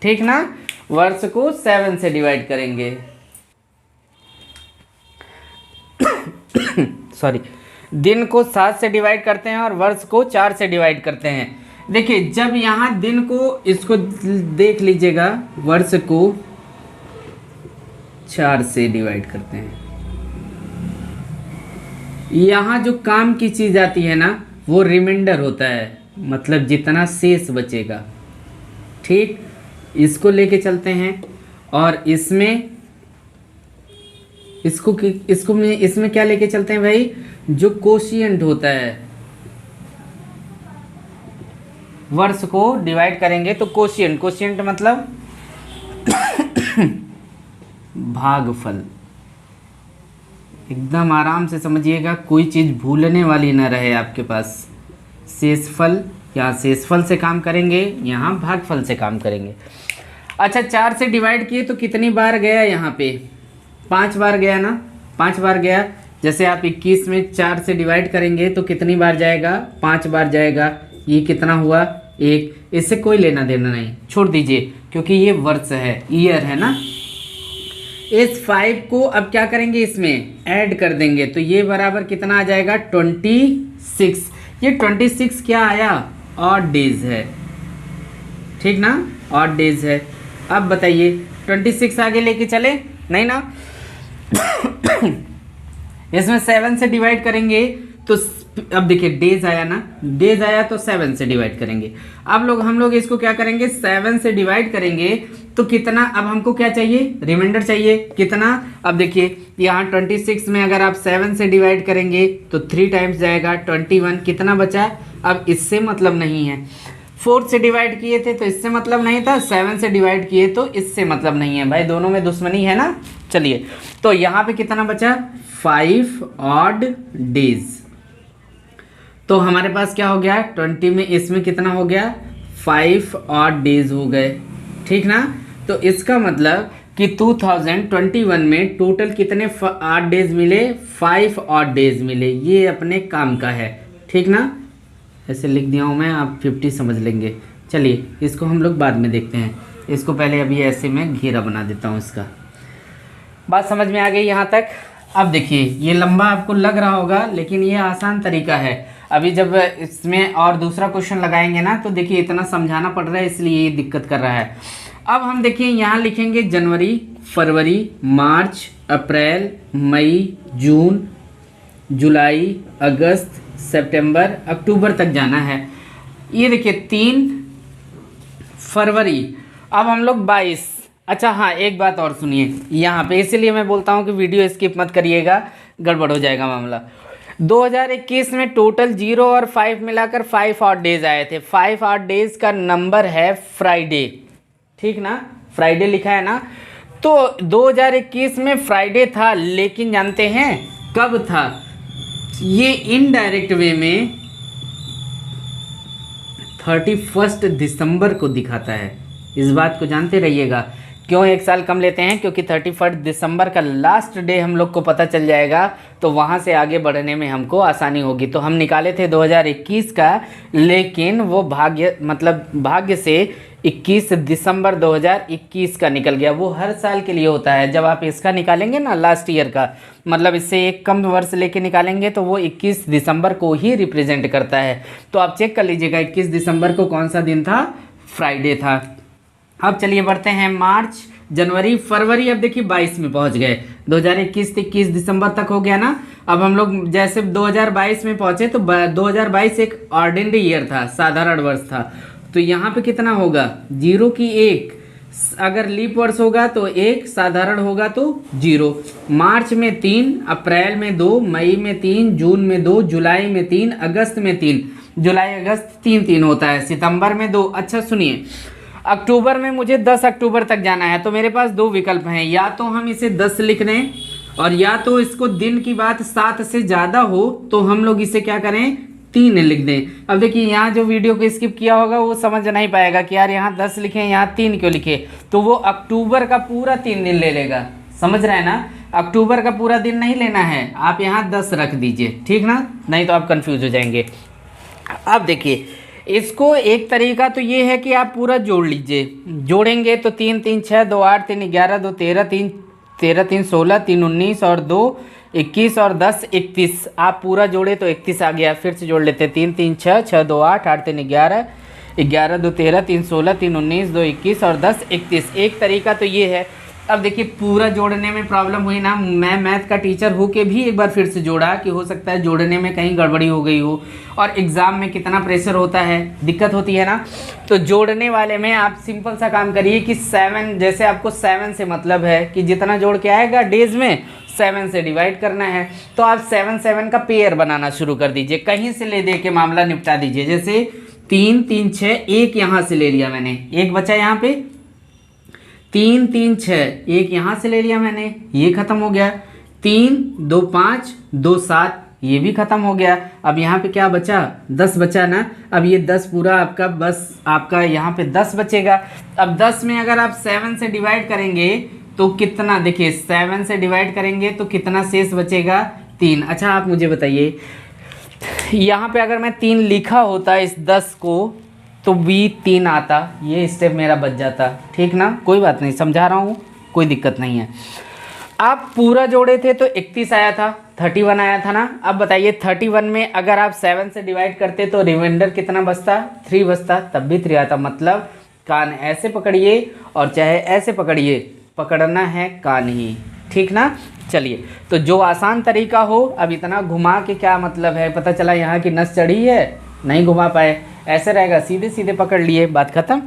Speaker 1: ठीक ना। वर्ष को 7 से डिवाइड करेंगे सॉरी, दिन को 7 से डिवाइड करते हैं और वर्ष को 4 से डिवाइड करते हैं। देखिए जब यहाँ दिन को, इसको देख लीजिएगा, वर्ष को 4 से डिवाइड करते हैं, यहाँ जो काम की चीज़ आती है ना वो रिमाइंडर होता है, मतलब जितना शेष बचेगा, ठीक। इसको लेके चलते हैं और इसमें क्या लेके चलते हैं भाई, जो कोशिएंट होता है, वर्ष को डिवाइड करेंगे तो कोशिएंट मतलब भागफल। एकदम आराम से समझिएगा, कोई चीज़ भूलने वाली ना रहे आपके पास। शेषफल, यहाँ शेषफल से काम करेंगे, यहाँ भागफल से काम करेंगे। अच्छा 4 से डिवाइड किए तो कितनी बार गया, यहाँ पे 5 बार गया ना, 5 बार गया। जैसे आप 21 में 4 से डिवाइड करेंगे तो कितनी बार जाएगा, 5 बार जाएगा। ये कितना हुआ, 1। इससे कोई लेना देना नहीं, छोड़ दीजिए, क्योंकि ये वर्ष है, ईयर है ना। इस 5 को अब क्या करेंगे, इसमें ऐड कर देंगे तो ये बराबर कितना आ जाएगा, 26। ये 26 क्या आया, ऑड डेज है, ठीक ना, ऑड डेज है। अब बताइए 26 आगे लेके चले, नहीं ना। इसमें 7 से डिवाइड करेंगे तो अब देखिए डेज आया ना, डेज आया तो 7 से डिवाइड करेंगे। अब हम लोग इसको क्या करेंगे, 7 से डिवाइड करेंगे तो कितना, अब हमको क्या चाहिए, रिमाइंडर चाहिए, कितना। अब देखिए यहाँ 26 में अगर आप 7 से डिवाइड करेंगे तो 3 टाइम्स जाएगा, 21। कितना बचा, अब इससे मतलब नहीं है। 4 से डिवाइड किए थे तो इससे मतलब नहीं था, 7 से डिवाइड किए तो इससे मतलब नहीं है भाई, दोनों में दुश्मनी है ना। चलिए तो यहाँ पे कितना बचा, 5 ऑड डेज। तो हमारे पास क्या हो गया, 20 में इसमें कितना हो गया, 5 ऑड डेज हो गए, ठीक ना। तो इसका मतलब कि 2021 में टोटल कितने ऑड डेज मिले, 5 ऑड डेज मिले। ये अपने काम का है, ठीक ना। ऐसे लिख दिया हूँ मैं, आप 50 समझ लेंगे। चलिए इसको हम लोग बाद में देखते हैं, इसको पहले अभी ऐसे मैं घेरा बना देता हूँ इसका। बात समझ में आ गई यहाँ तक। अब देखिए ये लंबा आपको लग रहा होगा, लेकिन ये आसान तरीका है। अभी जब इसमें और दूसरा क्वेश्चन लगाएंगे ना तो देखिए इतना समझाना पड़ रहा है, इसलिए ये दिक्कत कर रहा है। अब हम देखिए यहाँ लिखेंगे जनवरी, फरवरी, मार्च, अप्रैल, मई, जून, जुलाई, अगस्त, सितंबर, अक्टूबर तक जाना है। ये देखिए 3 फरवरी, अब हम लोग 22। अच्छा हाँ, एक बात और सुनिए यहाँ पे, इसीलिए मैं बोलता हूँ कि वीडियो स्किप मत करिएगा, गड़बड़ हो जाएगा मामला। 2021 में टोटल 0 और 5 मिलाकर 5 ऑड डेज आए थे। 5 ऑड डेज का नंबर है फ्राइडे, ठीक ना, फ्राइडे लिखा है ना। तो 2021 में फ्राइडे था, लेकिन जानते हैं कब था, ये इनडायरेक्ट वे में 31 दिसंबर को दिखाता है। इस बात को जानते रहिएगा। क्यों एक साल कम लेते हैं, क्योंकि 31 दिसंबर का लास्ट डे हम लोग को पता चल जाएगा, तो वहाँ से आगे बढ़ने में हमको आसानी होगी। तो हम निकाले थे 2021 का, लेकिन वो भाग्य से 21 दिसंबर 2021 का निकल गया। वो हर साल के लिए होता है। जब आप इसका निकालेंगे ना लास्ट ईयर का, मतलब इससे एक कम वर्ष लेके निकालेंगे तो वो 21 दिसंबर को ही रिप्रेजेंट करता है। तो आप चेक कर लीजिएगा 21 दिसंबर को कौन सा दिन था, फ्राइडे था। अब चलिए बढ़ते हैं मार्च, जनवरी, फरवरी। अब देखिए 22 में पहुंच गए। 2021 से 21 दिसंबर तक हो गया ना। अब हम लोग जैसे 2022 में पहुंचे तो 2022 एक ऑर्डिनरी ईयर था, साधारण वर्ष था। तो यहाँ पे कितना होगा, 0 की 1, अगर लीप वर्ष होगा तो 1, साधारण होगा तो 0। मार्च में 3, अप्रैल में 2, मई में 3, जून में 2, जुलाई में 3, अगस्त में 3, जुलाई अगस्त 3 होता है, सितंबर में 2। अच्छा सुनिए, अक्टूबर में मुझे 10 अक्टूबर तक जाना है, तो मेरे पास 2 विकल्प हैं। या तो हम इसे 10 लिख दें, और या तो इसको दिन की बात 7 से ज़्यादा हो तो हम लोग इसे क्या करें, 3 लिख दें। अब देखिए यहाँ जो वीडियो को स्किप किया होगा वो समझ नहीं पाएगा कि यार यहाँ 10 लिखे, यहाँ 3 क्यों लिखे। तो वो अक्टूबर का पूरा 3 दिन ले लेगा, समझ रहे हैं ना। अक्टूबर का पूरा दिन नहीं लेना है, आप यहाँ 10 रख दीजिए, ठीक ना, नहीं तो आप कंफ्यूज हो जाएंगे। अब देखिए इसको एक तरीका तो ये है कि आप पूरा जोड़ लीजिए। जोड़ेंगे तो 3 3 6 2 8 3 11 2 13 3 13 3 16 3 19 और 2 21 और 10 31। आप पूरा जोड़े तो 31 आ गया। फिर से जोड़ लेते हैं, 3 3 6 6 2 8 8 3 11 11 2 13 3 16 3 19 2 21 और 10 31। एक तरीका तो ये है। अब देखिए पूरा जोड़ने में प्रॉब्लम हुई ना, मैं मैथ का टीचर हो के भी एक बार फिर से जोड़ा कि हो सकता है जोड़ने में कहीं गड़बड़ी हो गई हो, और एग्ज़ाम में कितना प्रेशर होता है, दिक्कत होती है ना। तो जोड़ने वाले में आप सिंपल सा काम करिए कि 7, जैसे आपको 7 से मतलब है कि जितना जोड़ के आएगा डेज में 7 से डिवाइड करना है, तो आप 7 7 का पेयर बनाना शुरू कर दीजिए, कहीं से ले दे के मामला निपटा दीजिए। जैसे 3 3 6, एक यहाँ से ले लिया मैंने, एक बचा यहाँ पे, 3 3 6, एक यहाँ से ले लिया मैंने, ये खत्म हो गया। 3 2 5 2 7, ये भी खत्म हो गया। अब यहाँ पे क्या बचा, 10 बचा ना। अब ये 10 पूरा आपका, बस आपका यहाँ पे 10 बचेगा। अब 10 में अगर आप 7 से डिवाइड करेंगे तो कितना, देखिए 7 से डिवाइड करेंगे तो कितना शेष बचेगा, 3। अच्छा आप मुझे बताइए, यहाँ पे अगर मैं 3 लिखा होता इस 10 को तो भी 3 आता, ये स्टेप मेरा बच जाता, ठीक ना। कोई बात नहीं, समझा रहा हूँ, कोई दिक्कत नहीं है। आप पूरा जोड़े थे तो 31 आया था, 31 आया था ना। अब बताइए 31 में अगर आप 7 से डिवाइड करते तो रिमाइंडर कितना बचता, 3 बचता, तब भी 3 आता। मतलब कान ऐसे पकड़िए और चाहे ऐसे पकड़िए, पकड़ना है कान ही, ठीक ना। चलिए, तो जो आसान तरीका हो, अब इतना घुमा के क्या मतलब है, पता चला यहाँ की नस चढ़ी है, नहीं घुमा पाए, ऐसे रहेगा, सीधे सीधे पकड़ लिए, बात खत्म,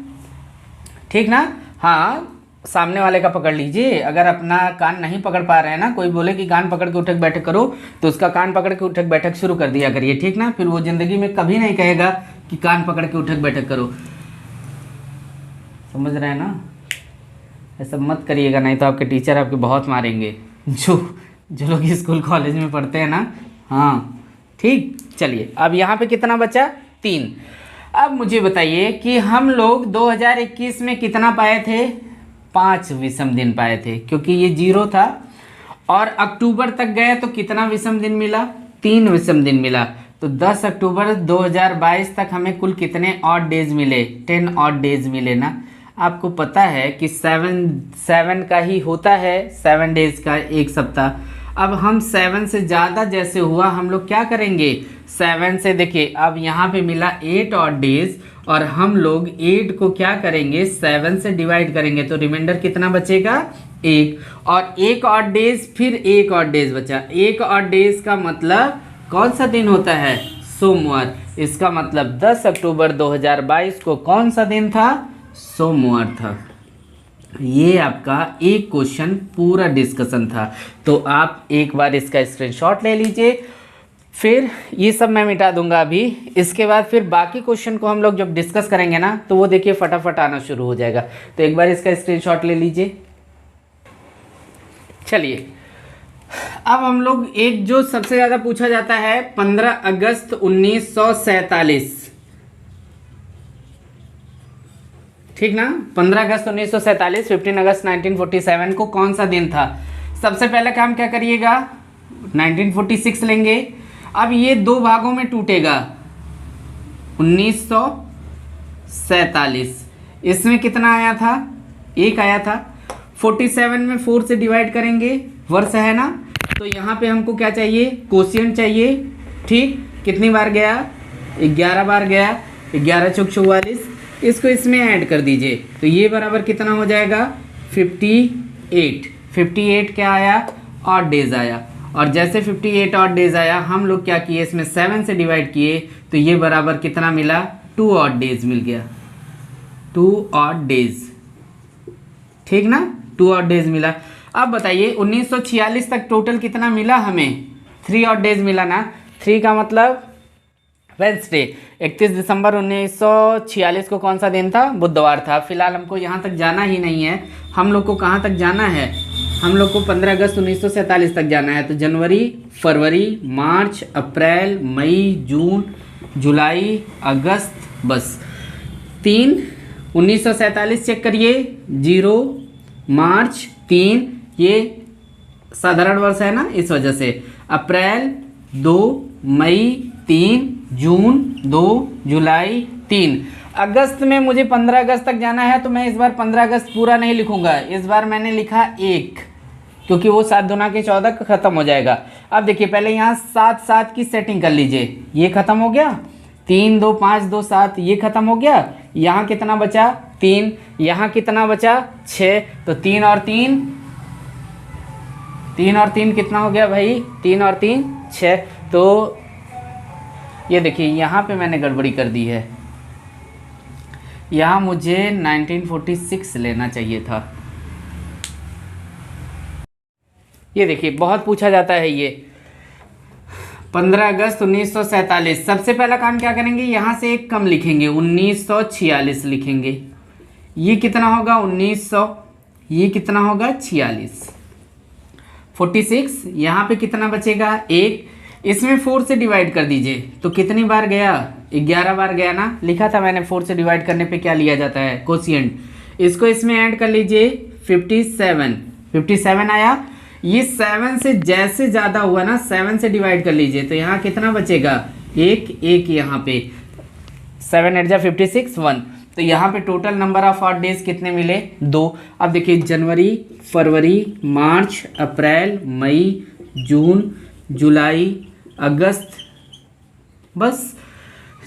Speaker 1: ठीक ना। हाँ, सामने वाले का पकड़ लीजिए। अगर अपना कान नहीं पकड़ पा रहे हैं ना, कोई बोले कि कान पकड़ के उठक बैठक करो, तो उसका कान पकड़ के उठक बैठक शुरू कर दिया करिए, ठीक ना। फिर वो ज़िंदगी में कभी नहीं कहेगा कि कान पकड़ के उठक बैठक करो, समझ रहे हैं ना। ऐसा मत करिएगा, नहीं तो आपके टीचर आपके बहुत मारेंगे, जो लोग स्कूल कॉलेज में पढ़ते हैं ना। हाँ ठीक, चलिए अब यहाँ पे कितना बचा, 3। अब मुझे बताइए कि हम लोग 2021 में कितना पाए थे, 5 विषम दिन पाए थे, क्योंकि ये 0 था। और अक्टूबर तक गए तो कितना विषम दिन मिला, 3 विषम दिन मिला। तो 10 अक्टूबर 2022 तक हमें कुल कितने ऑड डेज मिले, 10 ऑड डेज मिले ना। आपको पता है कि 7 का ही होता है, 7 डेज का एक सप्ताह। अब हम 7 से ज़्यादा जैसे हुआ, हम लोग क्या करेंगे, 7 से देखिए अब यहाँ पे मिला 8 ऑड डेज, और हम लोग 8 को क्या करेंगे, 7 से डिवाइड करेंगे, तो रिमाइंडर कितना बचेगा, 1। और 1 ऑड डेज, फिर 1 ऑड डेज बचा। 1 ऑड डेज का मतलब कौन सा दिन होता है, सोमवार। इसका मतलब 10 अक्टूबर 2022 को कौन सा दिन था, सोमवार था। ये आपका एक क्वेश्चन पूरा डिस्कशन था। तो आप एक बार इसका स्क्रीनशॉट ले लीजिए, फिर ये सब मैं मिटा दूंगा अभी। इसके बाद फिर बाकी क्वेश्चन को हम लोग जब डिस्कस करेंगे ना, तो वो देखिए फटाफट आना शुरू हो जाएगा। तो एक बार इसका स्क्रीनशॉट ले लीजिए। चलिए अब हम लोग एक जो सबसे ज़्यादा पूछा जाता है, 15 अगस्त 1947, ठीक ना। 15 अगस्त 1947, 15 अगस्त 1947 को कौन सा दिन था। सबसे पहले काम क्या करिएगा, 1946 लेंगे। अब ये 2 भागों में टूटेगा, 1947, इसमें कितना आया था, 1 आया था। 47 में 4 से डिवाइड करेंगे, वर्ष है ना, तो यहाँ पे हमको क्या चाहिए, कोशिएंट चाहिए। ठीक, कितनी बार गया, 11 बार गया, 11 चौक 44, इसको इसमें ऐड कर दीजिए तो ये बराबर कितना हो जाएगा, 58। 58 क्या आया, ऑड डेज आया। और जैसे 58 ऑड डेज आया, हम लोग क्या किए, इसमें 7 से डिवाइड किए तो ये बराबर कितना मिला, 2 ऑड डेज मिल गया, 2 ऑड डेज। ठीक ना, 2 ऑड डेज मिला। अब बताइए 1946 तक टोटल कितना मिला हमें, 3 ऑड डेज मिला ना। 3 का मतलब वेंसडे। 31 दिसंबर 1946 को कौन सा दिन था, बुधवार था। फिलहाल हमको यहाँ तक जाना ही नहीं है, हम लोग को कहाँ तक जाना है, हम लोग को 15 अगस्त 1947 तक जाना है। तो जनवरी, फरवरी, मार्च, अप्रैल, मई, जून, जुलाई, अगस्त, बस 3। 1947 चेक करिए, 0, मार्च 3, ये साधारण वर्ष है ना, इस वजह से। अप्रैल 2, मई 3, जून 2, जुलाई 3। अगस्त में मुझे 15 अगस्त तक जाना है, तो मैं इस बार 15 अगस्त पूरा नहीं लिखूंगा, इस बार मैंने लिखा 1, क्योंकि वो 7 दूना के 14 का ख़त्म हो जाएगा। अब देखिए पहले यहाँ 7 की सेटिंग कर लीजिए, ये ख़त्म हो गया, 3, 2, 5, 2, 7, ये ख़त्म हो गया। यहाँ कितना बचा, 3, यहाँ कितना बचा, 6, तो 3 और 3 कितना हो गया भाई, 3 और 3 6। तो ये देखिए यहाँ पे मैंने गड़बड़ी कर दी है, यहाँ मुझे 1946 लेना चाहिए था। ये देखिए बहुत पूछा जाता है ये, 15 अगस्त 1947। सबसे पहला काम क्या करेंगे, यहाँ से एक कम लिखेंगे, 1946 लिखेंगे। ये कितना होगा, 1900, ये कितना होगा, 46। 46, यहाँ पे कितना बचेगा, 1, इसमें 4 से डिवाइड कर दीजिए तो कितनी बार गया, 11 बार गया ना। लिखा था मैंने 4 से डिवाइड करने पे क्या लिया जाता है, कोशिएंट। इसको इसमें ऐड कर लीजिए, 57 आया। ये 7 से जैसे ज़्यादा हुआ ना, 7 से डिवाइड कर लीजिए तो यहाँ कितना बचेगा, 1 यहाँ पे 7 8 जा 56 1। तो यहाँ पे total number of odd days कितने मिले, 2। अब देखिए जनवरी, फरवरी, मार्च, अप्रैल, मई, जून, जुलाई, अगस्त, बस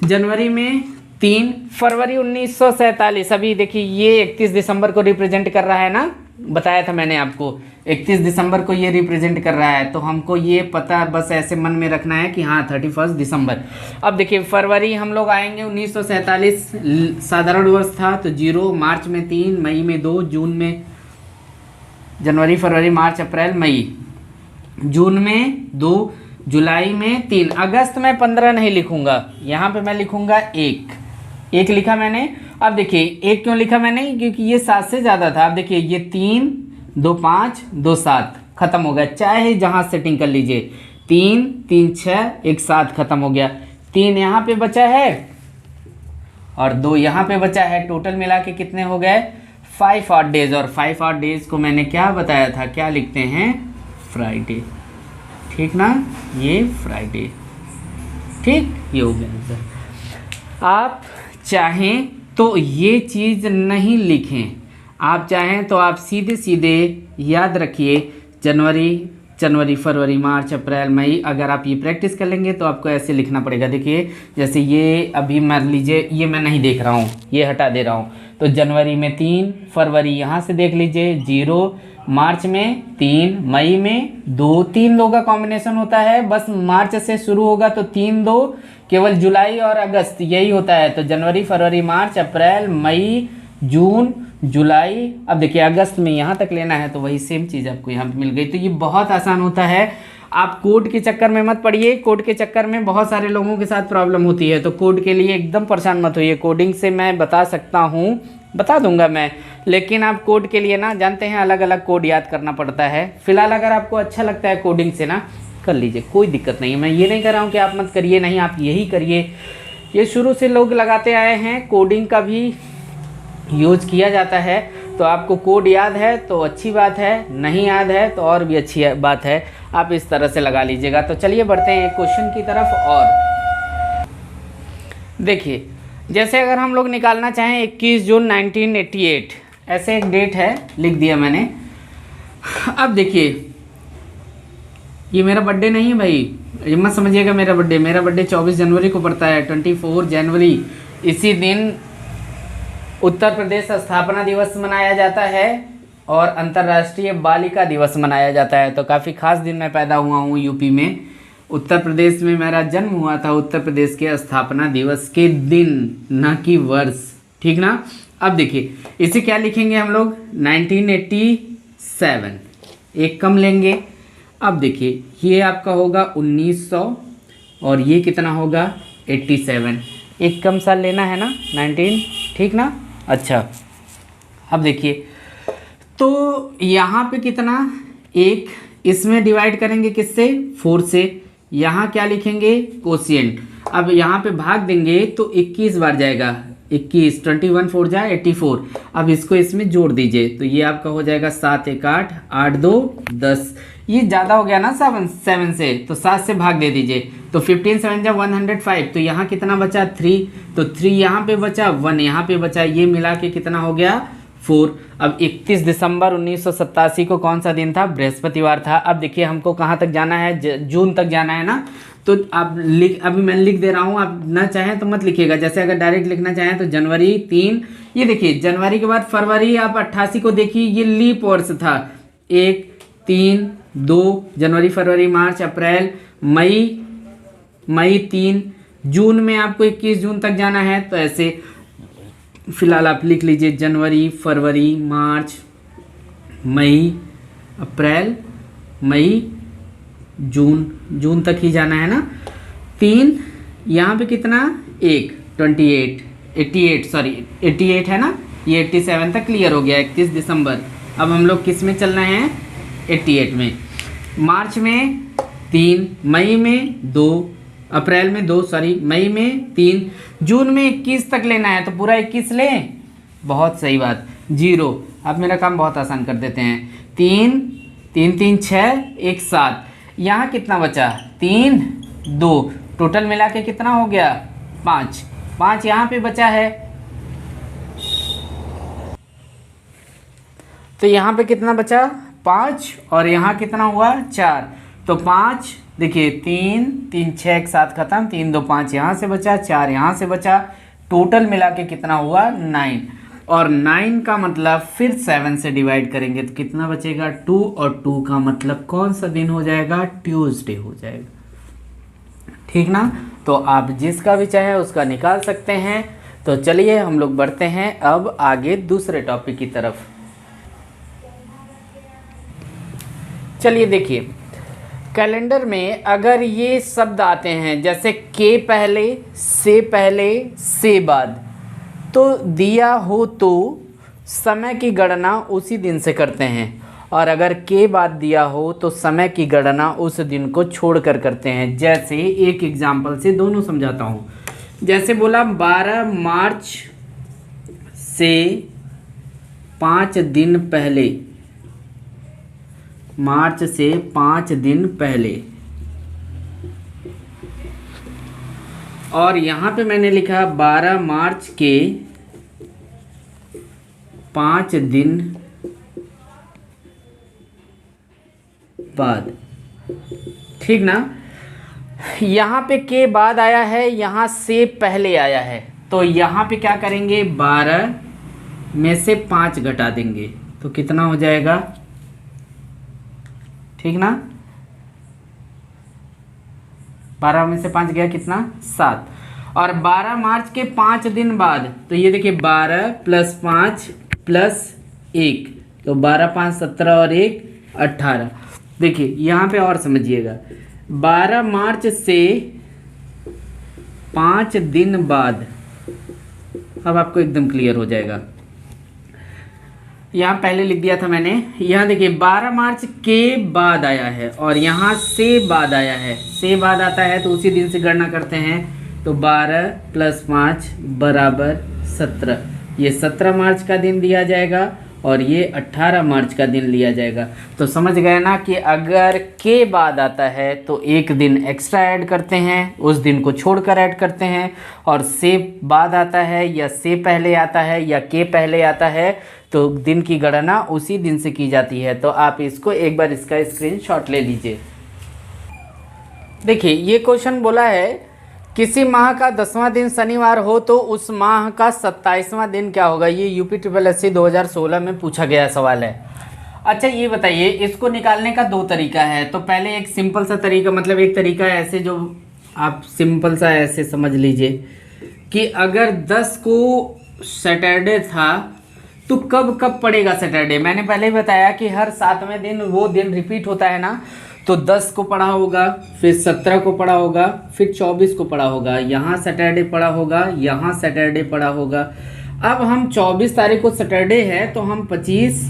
Speaker 1: जनवरी में 3, फरवरी 1947। अभी देखिए ये 31 दिसंबर को रिप्रेजेंट कर रहा है ना, बताया था मैंने आपको 31 दिसंबर को ये रिप्रेजेंट कर रहा है, तो हमको ये पता बस ऐसे मन में रखना है कि हाँ 31 दिसंबर। अब देखिए फरवरी हम लोग आएंगे, 1947 साधारण वर्ष था तो 0, मार्च में 3, मई में 2, जून में, जनवरी, फरवरी, मार्च, अप्रैल, मई, जून में 2, जुलाई में 3। अगस्त में 15 नहीं लिखूंगा, यहाँ पे मैं लिखूंगा 1 लिखा मैंने। अब देखिए 1 क्यों लिखा मैंने, क्योंकि ये 7 से ज़्यादा था। अब देखिए ये 3, 2, 5, 2, 7 खत्म हो गया, चाहे जहाँ सेटिंग कर लीजिए, 3, 3, 6, 1, 7 खत्म हो गया। 3 यहाँ पे बचा है और 2 यहाँ पे बचा है, टोटल मिला के कितने हो गए, 5 ऑड डेज। और 5 ऑड डेज को मैंने क्या बताया था, क्या लिखते हैं, फ्राइडे। ठीक ना, ये फ्राइडे। ठीक, ये हो गया आंसर। आप चाहें तो ये चीज़ नहीं लिखें, आप चाहें तो आप सीधे सीधे याद रखिए जनवरी, फरवरी, मार्च, अप्रैल, मई। अगर आप ये प्रैक्टिस कर लेंगे तो आपको ऐसे लिखना पड़ेगा। देखिए जैसे ये अभी मान लीजिए, ये मैं नहीं देख रहा हूँ, ये हटा दे रहा हूँ, तो जनवरी में 3, फरवरी यहाँ से देख लीजिए 0, मार्च में 3, मई में 2, 3 2 का कॉम्बिनेशन होता है, बस मार्च से शुरू होगा तो 3 2, केवल जुलाई और अगस्त यही होता है। तो जनवरी, फरवरी, मार्च, अप्रैल, मई, जून, जुलाई। अब देखिए अगस्त में यहाँ तक लेना है तो वही सेम चीज़ आपको यहाँ पे मिल गई। तो ये बहुत आसान होता है, आप कोड के चक्कर में मत पड़िए, कोड के चक्कर में बहुत सारे लोगों के साथ प्रॉब्लम होती है, तो कोड के लिए एकदम परेशान मत होइए। कोडिंग से मैं बता सकता हूँ, बता दूंगा मैं, लेकिन आप कोड के लिए ना जानते हैं अलग अलग कोड याद करना पड़ता है। फिलहाल अगर आपको अच्छा लगता है कोडिंग से ना, कर लीजिए, कोई दिक्कत नहीं है। मैं ये नहीं कर रहा हूँ कि आप मत करिए, नहीं आप यही करिए, ये शुरू से लोग लगाते आए हैं, कोडिंग का भी यूज किया जाता है। तो आपको कोड याद है तो अच्छी बात है, नहीं याद है तो और भी अच्छी बात है, आप इस तरह से लगा लीजिएगा। तो चलिए बढ़ते हैं एक क्वेश्चन की तरफ। और देखिए जैसे अगर हम लोग निकालना चाहें 21 जून 1988, ऐसे एक डेट है, लिख दिया मैंने। अब देखिए, ये मेरा बर्थडे नहीं है भाई, ये मत समझिएगा मेरा बर्थडे 24 जनवरी को पड़ता है, 24 जनवरी। इसी दिन उत्तर प्रदेश स्थापना दिवस मनाया जाता है और अंतर्राष्ट्रीय बालिका दिवस मनाया जाता है। तो काफ़ी खास दिन में पैदा हुआ हूँ यूपी में, उत्तर प्रदेश में मेरा जन्म हुआ था, उत्तर प्रदेश के स्थापना दिवस के दिन, न कि वर्ष, ठीक ना। अब देखिए इसे क्या लिखेंगे हम लोग, 1987, एक कम लेंगे। अब देखिए ये आपका होगा 1900 और ये कितना होगा 87, एक कम साल लेना है ना, 19, ठीक ना। अच्छा अब देखिए, तो यहाँ पे कितना, एक, इसमें डिवाइड करेंगे किससे, 4 से। यहाँ क्या लिखेंगे, कोशिएंट। अब यहाँ पे भाग देंगे तो 21 बार जाएगा, 21, 21 4 जाए 84। अब इसको इसमें जोड़ दीजिए तो ये आपका हो जाएगा 7 1 8, 8 2 10। ये ज़्यादा हो गया ना 7 से, तो 7 से भाग दे दीजिए तो 15 7 जा 105। तो यहाँ कितना बचा, 3, तो 3 यहाँ पे बचा, 1 यहाँ पे बचा, ये मिला के कितना हो गया 4। अब 31 दिसंबर 1987 को कौन सा दिन था, बृहस्पतिवार था। अब देखिए हमको कहाँ तक जाना है, जून तक जाना है ना। तो आप अभी मैं लिख दे रहा हूँ, आप ना चाहें तो मत लिखिएगा। जैसे अगर डायरेक्ट लिखना चाहें तो जनवरी 3, ये देखिए जनवरी के बाद फरवरी, आप 88 को देखिए, ये लीप वर्ष था, 1 3 2, जनवरी फरवरी मार्च अप्रैल मई 3, जून में आपको 21 जून तक जाना है। तो ऐसे फिलहाल आप लिख लीजिए जनवरी फरवरी मार्च मई अप्रैल मई जून तक ही जाना है ना। 3 यहाँ पे कितना, 1 28 88 है ना, ये 87 तक क्लियर हो गया 31 दिसंबर। अब हम लोग किस में चलना है, 88 में। मार्च में 3, मई में 2, अप्रैल में 2, मई में 3, जून में 21 तक लेना है। तो पूरा 21 लें, बहुत सही बात, 0। अब मेरा काम बहुत आसान कर देते हैं, 3 3 3 6 1 7, यहाँ कितना बचा, 3 2, टोटल मिला के कितना हो गया 5 यहाँ पे बचा है। तो यहाँ पे कितना बचा 5 और यहाँ कितना हुआ 4। तो 5 देखिए 3 3 6 एक साथ खत्म, 3 2 5 यहाँ से बचा, 4 यहाँ से बचा, टोटल मिला के कितना हुआ 9। और 9 का मतलब फिर 7 से डिवाइड करेंगे तो कितना बचेगा 2, और 2 का मतलब कौन सा दिन हो जाएगा, ट्यूसडे हो जाएगा, ठीक ना। तो आप जिसका भी चाहे उसका निकाल सकते हैं। तो चलिए हम लोग बढ़ते हैं अब आगे दूसरे टॉपिक की तरफ। चलिए देखिए, कैलेंडर में अगर ये शब्द आते हैं जैसे के पहले, से बाद, तो दिया हो तो समय की गणना उसी दिन से करते हैं, और अगर के बाद दिया हो तो समय की गणना उस दिन को छोड़कर करते हैं। जैसे एक एग्जाम्पल से दोनों समझाता हूँ। जैसे बोला 12 मार्च से 5 दिन पहले, मार्च से 5 दिन पहले, और यहाँ पे मैंने लिखा 12 मार्च के 5 दिन बाद, ठीक ना। यहाँ पे के बाद आया है, यहाँ से पहले आया है, तो यहाँ पे क्या करेंगे 12 में से 5 घटा देंगे तो कितना हो जाएगा, ठीक ना। 12 में से 5 गया कितना 7, और 12 मार्च के 5 दिन बाद, तो ये देखिए 12 + 5 + 1, तो 12 5 17 और 1 18। देखिए यहाँ पे और समझिएगा, 12 मार्च से 5 दिन बाद, अब आपको एकदम क्लियर हो जाएगा। यहाँ पहले लिख दिया था मैंने, यहाँ देखिए 12 मार्च के बाद आया है और यहाँ से बाद आया है, से बाद आता है तो उसी दिन से गणना करते हैं। तो 12 + 5 = 17, ये 17 मार्च का दिन दिया जाएगा, और ये 18 मार्च का दिन लिया जाएगा। तो समझ गए ना कि अगर के बाद आता है तो एक दिन एक्स्ट्रा ऐड करते हैं, उस दिन को छोड़कर ऐड करते हैं, और से बाद आता है या से पहले आता है या के पहले आता है तो दिन की गणना उसी दिन से की जाती है। तो आप इसको एक बार इसका स्क्रीनशॉट ले लीजिए। देखिए ये क्वेश्चन बोला है किसी माह का 10वां दिन शनिवार हो तो उस माह का 27वां दिन क्या होगा। ये UPSSC 2016 में पूछा गया सवाल है। अच्छा ये बताइए, इसको निकालने का दो तरीका है। तो पहले एक सिंपल सा तरीका, मतलब एक तरीका है ऐसे, जो आप सिंपल सा ऐसे समझ लीजिए कि अगर 10 को सैटरडे था तो कब कब पड़ेगा सैटरडे। मैंने पहले ही बताया कि हर 7वें दिन वो दिन रिपीट होता है ना। तो 10 को पढ़ा होगा, फिर 17 को पढ़ा होगा, फिर 24 को पढ़ा होगा, यहाँ सैटरडे पढ़ा होगा, यहाँ सैटरडे पढ़ा होगा। अब हम 24 तारीख को सैटरडे है तो हम 25,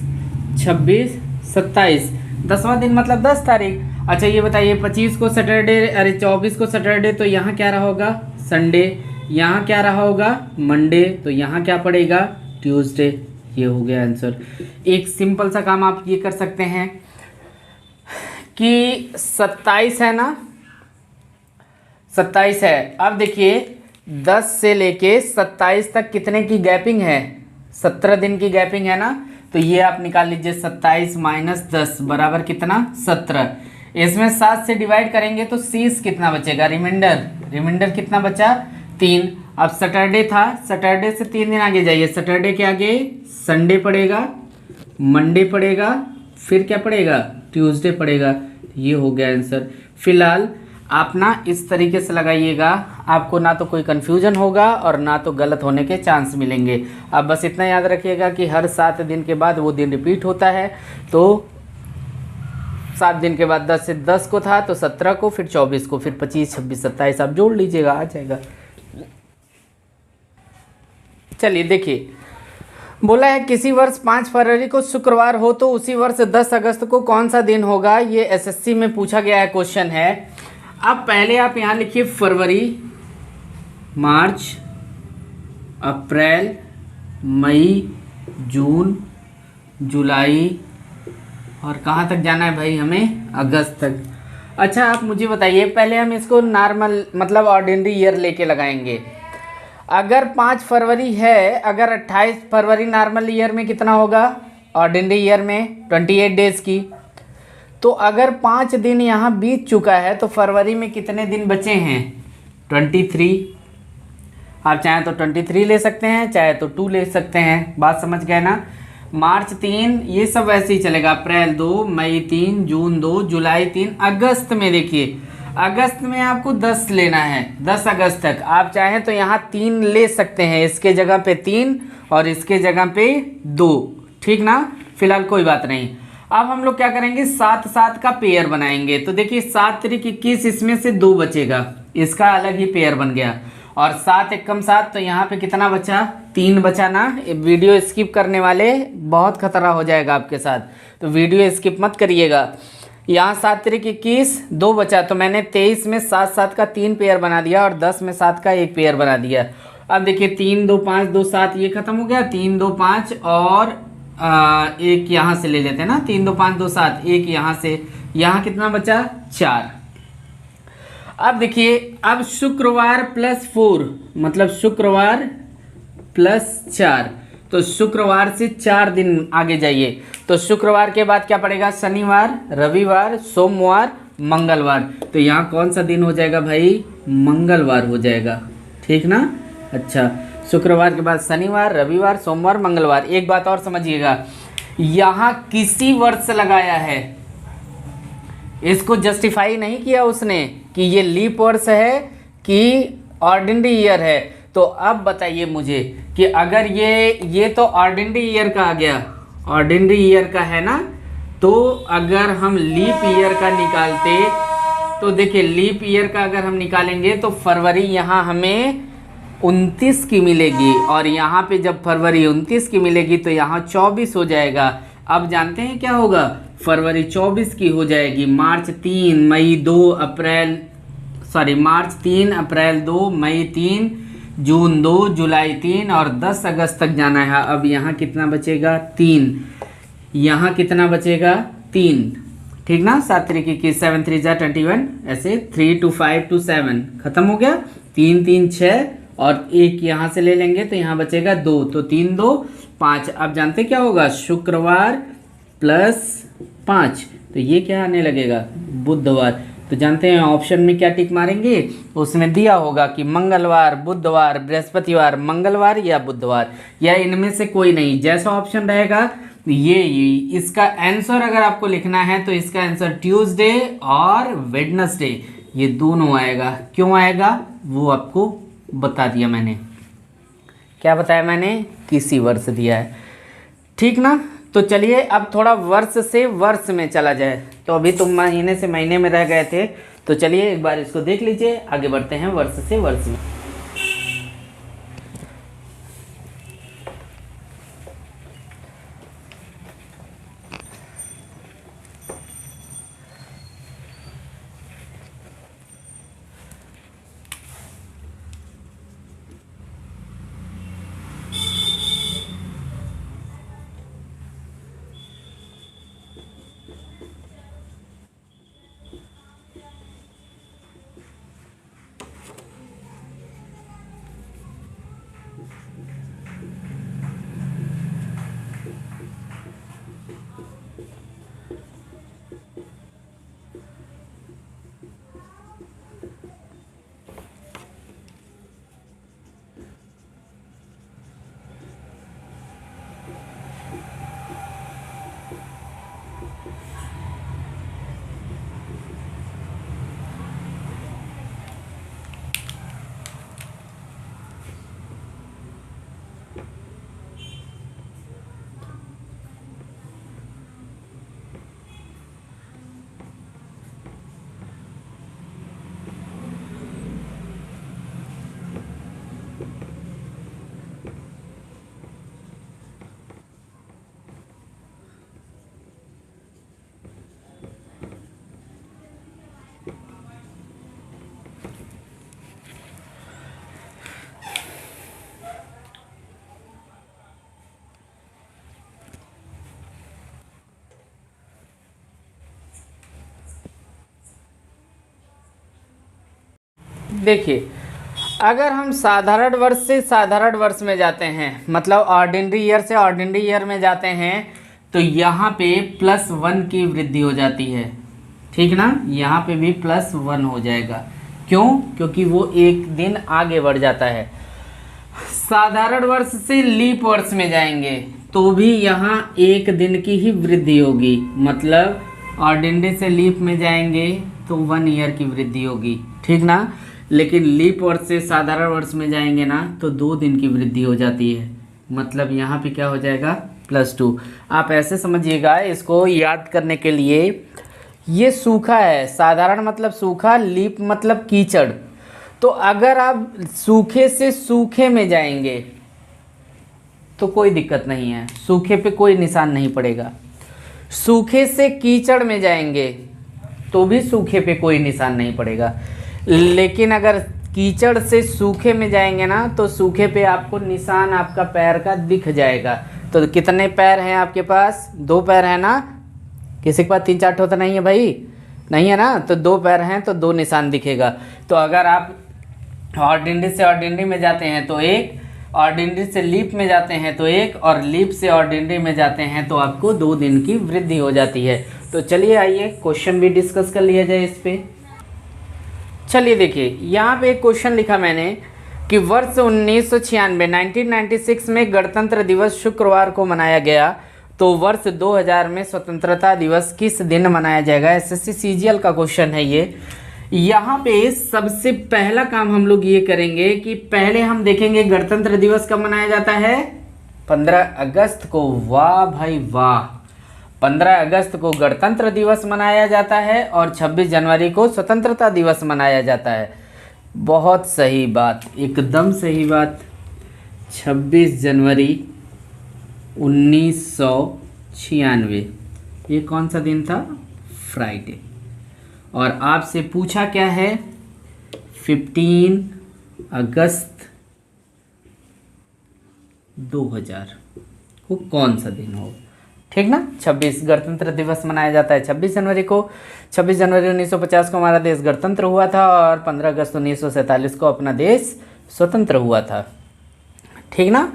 Speaker 1: 26, 27, 10वां दिन मतलब 10 तारीख। अच्छा ये बताइए 25 को सैटरडे, अरे 24 को सैटरडे, तो यहाँ क्या रहा होगा संडे, यहाँ क्या रहा होगा मंडे, तो यहाँ क्या पड़ेगा ट्यूसडे। ये हो गया आंसर। एक सिंपल सा काम आप ये कर सकते हैं कि 27 है ना, 27 है। अब देखिए 10 से लेके 27 तक कितने की गैपिंग है, 17 दिन की गैपिंग है ना। तो ये आप निकाल लीजिए 27 माइनस 10 बराबर कितना 17। इसमें 7 से डिवाइड करेंगे तो शेष कितना बचेगा, रिमाइंडर कितना बचा 3। अब सैटरडे था, सैटरडे से 3 दिन आगे जाइए, सैटरडे के आगे संडे पड़ेगा, मंडे पड़ेगा, फिर क्या पड़ेगा ट्यूसडे पड़ेगा। ये हो गया आंसर। फिलहाल आप ना इस तरीके से लगाइएगा, आपको ना तो कोई कन्फ्यूजन होगा और ना तो गलत होने के चांस मिलेंगे। आप बस इतना याद रखिएगा कि हर 7 दिन के बाद वो दिन रिपीट होता है। तो 7 दिन के बाद 10 से 10 को था तो 17 को, फिर 24 को, फिर 25, 26, 27 आप जोड़ लीजिएगा, आ जाएगा। चलिए देखिए, बोला है किसी वर्ष 5 फरवरी को शुक्रवार हो तो उसी वर्ष 10 अगस्त को कौन सा दिन होगा। ये SSC में पूछा गया है क्वेश्चन है। अब पहले आप यहाँ लिखिए फरवरी, मार्च, अप्रैल, मई, जून, जुलाई, और कहाँ तक जाना है भाई हमें, अगस्त तक। अच्छा आप मुझे बताइए, पहले हम इसको नॉर्मल मतलब ऑर्डिनरी ईयर लेके लगाएंगे। अगर 5 फरवरी है, अगर 28 फरवरी नॉर्मल ईयर में कितना होगा, ऑर्डिनरी ईयर में 28 डेज़ की। तो अगर 5 दिन यहाँ बीत चुका है तो फरवरी में कितने दिन बचे हैं 23। आप चाहें तो 23 ले सकते हैं, चाहे तो 2 ले सकते हैं। बात समझ गए ना। मार्च 3, ये सब वैसे ही चलेगा। अप्रैल 2, मई 3, जून 2, जुलाई 3, अगस्त में देखिए, अगस्त में आपको 10 लेना है, 10 अगस्त तक। आप चाहें तो यहाँ 3 ले सकते हैं, इसके जगह पे 3 और इसके जगह पे 2, ठीक ना। फिलहाल कोई बात नहीं। अब हम लोग क्या करेंगे, 7 का पेयर बनाएंगे। तो देखिए 7 तारीख 21, इसमें से 2 बचेगा, इसका अलग ही पेयर बन गया। और 7 एकम 7, तो यहाँ पे कितना बचा 3 बचा ना। वीडियो स्किप करने वाले बहुत खतरा हो जाएगा आपके साथ, तो वीडियो स्किप मत करिएगा। यहाँ 7 तारीख 21, 2 बचा, तो मैंने 23 में 7 का 3 पेयर बना दिया और 10 में 7 का 1 पेयर बना दिया। अब देखिए 3 2 5 2 7 ये खत्म हो गया, 3 2 5 और एक यहाँ से ले लेते हैं ना, 3 2 5 2 7, एक यहाँ से, यहाँ कितना बचा 4। अब देखिए, अब शुक्रवार प्लस 4 मतलब शुक्रवार प्लस 4, तो शुक्रवार से 4 दिन आगे जाइए। तो शुक्रवार के बाद क्या पड़ेगा, शनिवार, रविवार, सोमवार, मंगलवार। तो यहाँ कौन सा दिन हो जाएगा भाई, मंगलवार हो जाएगा, ठीक ना। अच्छा, शुक्रवार के बाद शनिवार, रविवार, सोमवार, मंगलवार। एक बात और समझिएगा, यहाँ किसी वर्ष से लगाया है, इसको जस्टिफाई नहीं किया उसने कि ये लीप वर्ष है कि ऑर्डिनरी ईयर है। तो अब बताइए मुझे कि अगर ये तो ऑर्डिनरी ईयर का आ गया, ऑर्डिनरी ईयर का है ना, तो अगर हम लीप ईयर का निकालते तो देखिए लीप ईयर का अगर हम निकालेंगे तो फरवरी यहाँ हमें 29 की मिलेगी, और यहाँ पे जब फरवरी 29 की मिलेगी तो यहाँ 24 हो जाएगा। अब जानते हैं क्या होगा, फरवरी 24 की हो जाएगी। मार्च 3, मई 2, अप्रैल, सॉरी मार्च 3, अप्रैल 2, मई 3, जून 2, जुलाई 3 और 10 अगस्त तक जाना है। अब यहाँ कितना बचेगा 3, यहाँ कितना बचेगा 3, ठीक ना। 7 3 21, 7 3 जा 21, ऐसे 3 2 5 2 7 खत्म हो गया। 3 3 6 और एक यहाँ से ले लेंगे तो यहाँ बचेगा 2, तो 3 2 5। अब जानते क्या होगा, शुक्रवार प्लस 5, तो ये क्या आने लगेगा बुधवार। तो जानते हैं ऑप्शन में क्या टिक मारेंगे, उसमें दिया होगा कि मंगलवार, बुधवार, बृहस्पतिवार, मंगलवार या बुधवार, या इनमें से कोई नहीं। जैसा ऑप्शन रहेगा ये इसका आंसर अगर आपको लिखना है तो इसका आंसर ट्यूसडे और वेडनेसडे, ये दोनों आएगा। क्यों आएगा वो आपको बता दिया मैंने। क्या बताया मैंने, किसी वर्ष दिया है, ठीक ना। तो चलिए अब थोड़ा वर्ष से वर्ष में चला जाए। तो अभी तुम महीने से महीने में रह गए थे, तो चलिए एक बार इसको देख लीजिए, आगे बढ़ते हैं वर्ष से वर्ष में। देखिए, अगर हम साधारण वर्ष से साधारण वर्ष में जाते हैं, मतलब ऑर्डिनरी ईयर से ऑर्डिनरी ईयर में जाते हैं, तो यहाँ पे +1 की वृद्धि हो जाती है, ठीक ना। यहाँ पे भी +1 हो जाएगा। क्यों, क्योंकि वो एक दिन आगे बढ़ जाता है। साधारण वर्ष से लीप वर्ष में जाएंगे तो भी यहाँ एक दिन की ही वृद्धि होगी, मतलब ऑर्डिनरी से लीप में जाएंगे तो 1 ईयर की वृद्धि होगी, ठीक ना। लेकिन लीप वर्ष से साधारण वर्ष में जाएंगे ना तो 2 दिन की वृद्धि हो जाती है, मतलब यहाँ पे क्या हो जाएगा +2। आप ऐसे समझिएगा, इसको याद करने के लिए, ये सूखा है, साधारण मतलब सूखा, लीप मतलब कीचड़। तो अगर आप सूखे से सूखे में जाएंगे तो कोई दिक्कत नहीं है, सूखे पे कोई निशान नहीं पड़ेगा। सूखे से कीचड़ में जाएंगे तो भी सूखे पे कोई निशान नहीं पड़ेगा। लेकिन अगर कीचड़ से सूखे में जाएंगे ना तो सूखे पे आपको निशान आपका पैर का दिख जाएगा। तो कितने पैर हैं आपके पास, 2 पैर है ना, किसी के पास 3 4 ठो तो नहीं है भाई, नहीं है ना, तो 2 पैर हैं तो 2 निशान दिखेगा। तो अगर आप ऑर्डिनरी से ऑर्डिनरी में जाते हैं तो 1, ऑर्डिनरी से लीप में जाते हैं तो 1, और लीप से ऑर्डिनरी में जाते हैं तो आपको 2 दिन की वृद्धि हो जाती है। तो चलिए आइए क्वेश्चन भी डिस्कस कर लिया जाए इस पे। चलिए देखिए, यहाँ पे एक क्वेश्चन लिखा मैंने कि वर्ष 1996 में गणतंत्र दिवस शुक्रवार को मनाया गया, तो वर्ष 2000 में स्वतंत्रता दिवस किस दिन मनाया जाएगा। एसएससी सीजीएल का क्वेश्चन है ये। यहाँ पे सबसे पहला काम हम लोग ये करेंगे कि पहले हम देखेंगे गणतंत्र दिवस कब मनाया जाता है, 15 अगस्त को। वाह भाई वाह, 15 अगस्त को गणतंत्र दिवस मनाया जाता है और 26 जनवरी को स्वतंत्रता दिवस मनाया जाता है। बहुत सही बात, एकदम सही बात। 26 जनवरी 1996, ये कौन सा दिन था, फ्राइडे। और आपसे पूछा क्या है, 15 अगस्त 2000 को कौन सा दिन हो, ठीक ना। 26 गणतंत्र दिवस मनाया जाता है 26 जनवरी को। 26 जनवरी 1950 को हमारा देश गणतंत्र हुआ था और 15 अगस्त 1947 को अपना देश स्वतंत्र हुआ था, ठीक ना।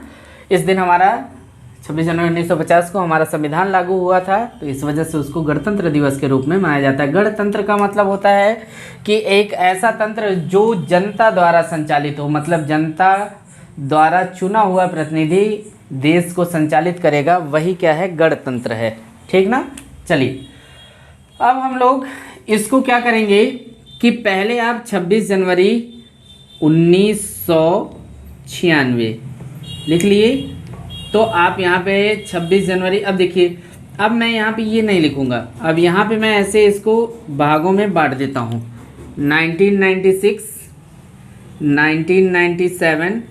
Speaker 1: इस दिन हमारा 26 जनवरी 1950 को हमारा संविधान लागू हुआ था, तो इस वजह से उसको गणतंत्र दिवस के रूप में मनाया जाता है। गणतंत्र का मतलब होता है कि एक ऐसा तंत्र जो जनता द्वारा संचालित हो, मतलब जनता द्वारा चुना हुआ प्रतिनिधि देश को संचालित करेगा, वही क्या है, गणतंत्र है, ठीक ना। चलिए अब हम लोग इसको क्या करेंगे कि पहले आप 26 जनवरी 1996 लिख लिए, तो आप यहाँ पे 26 जनवरी, अब देखिए अब मैं यहाँ पे ये नहीं लिखूँगा, अब यहाँ पे मैं ऐसे इसको भागों में बांट देता हूँ। 1996, 1997,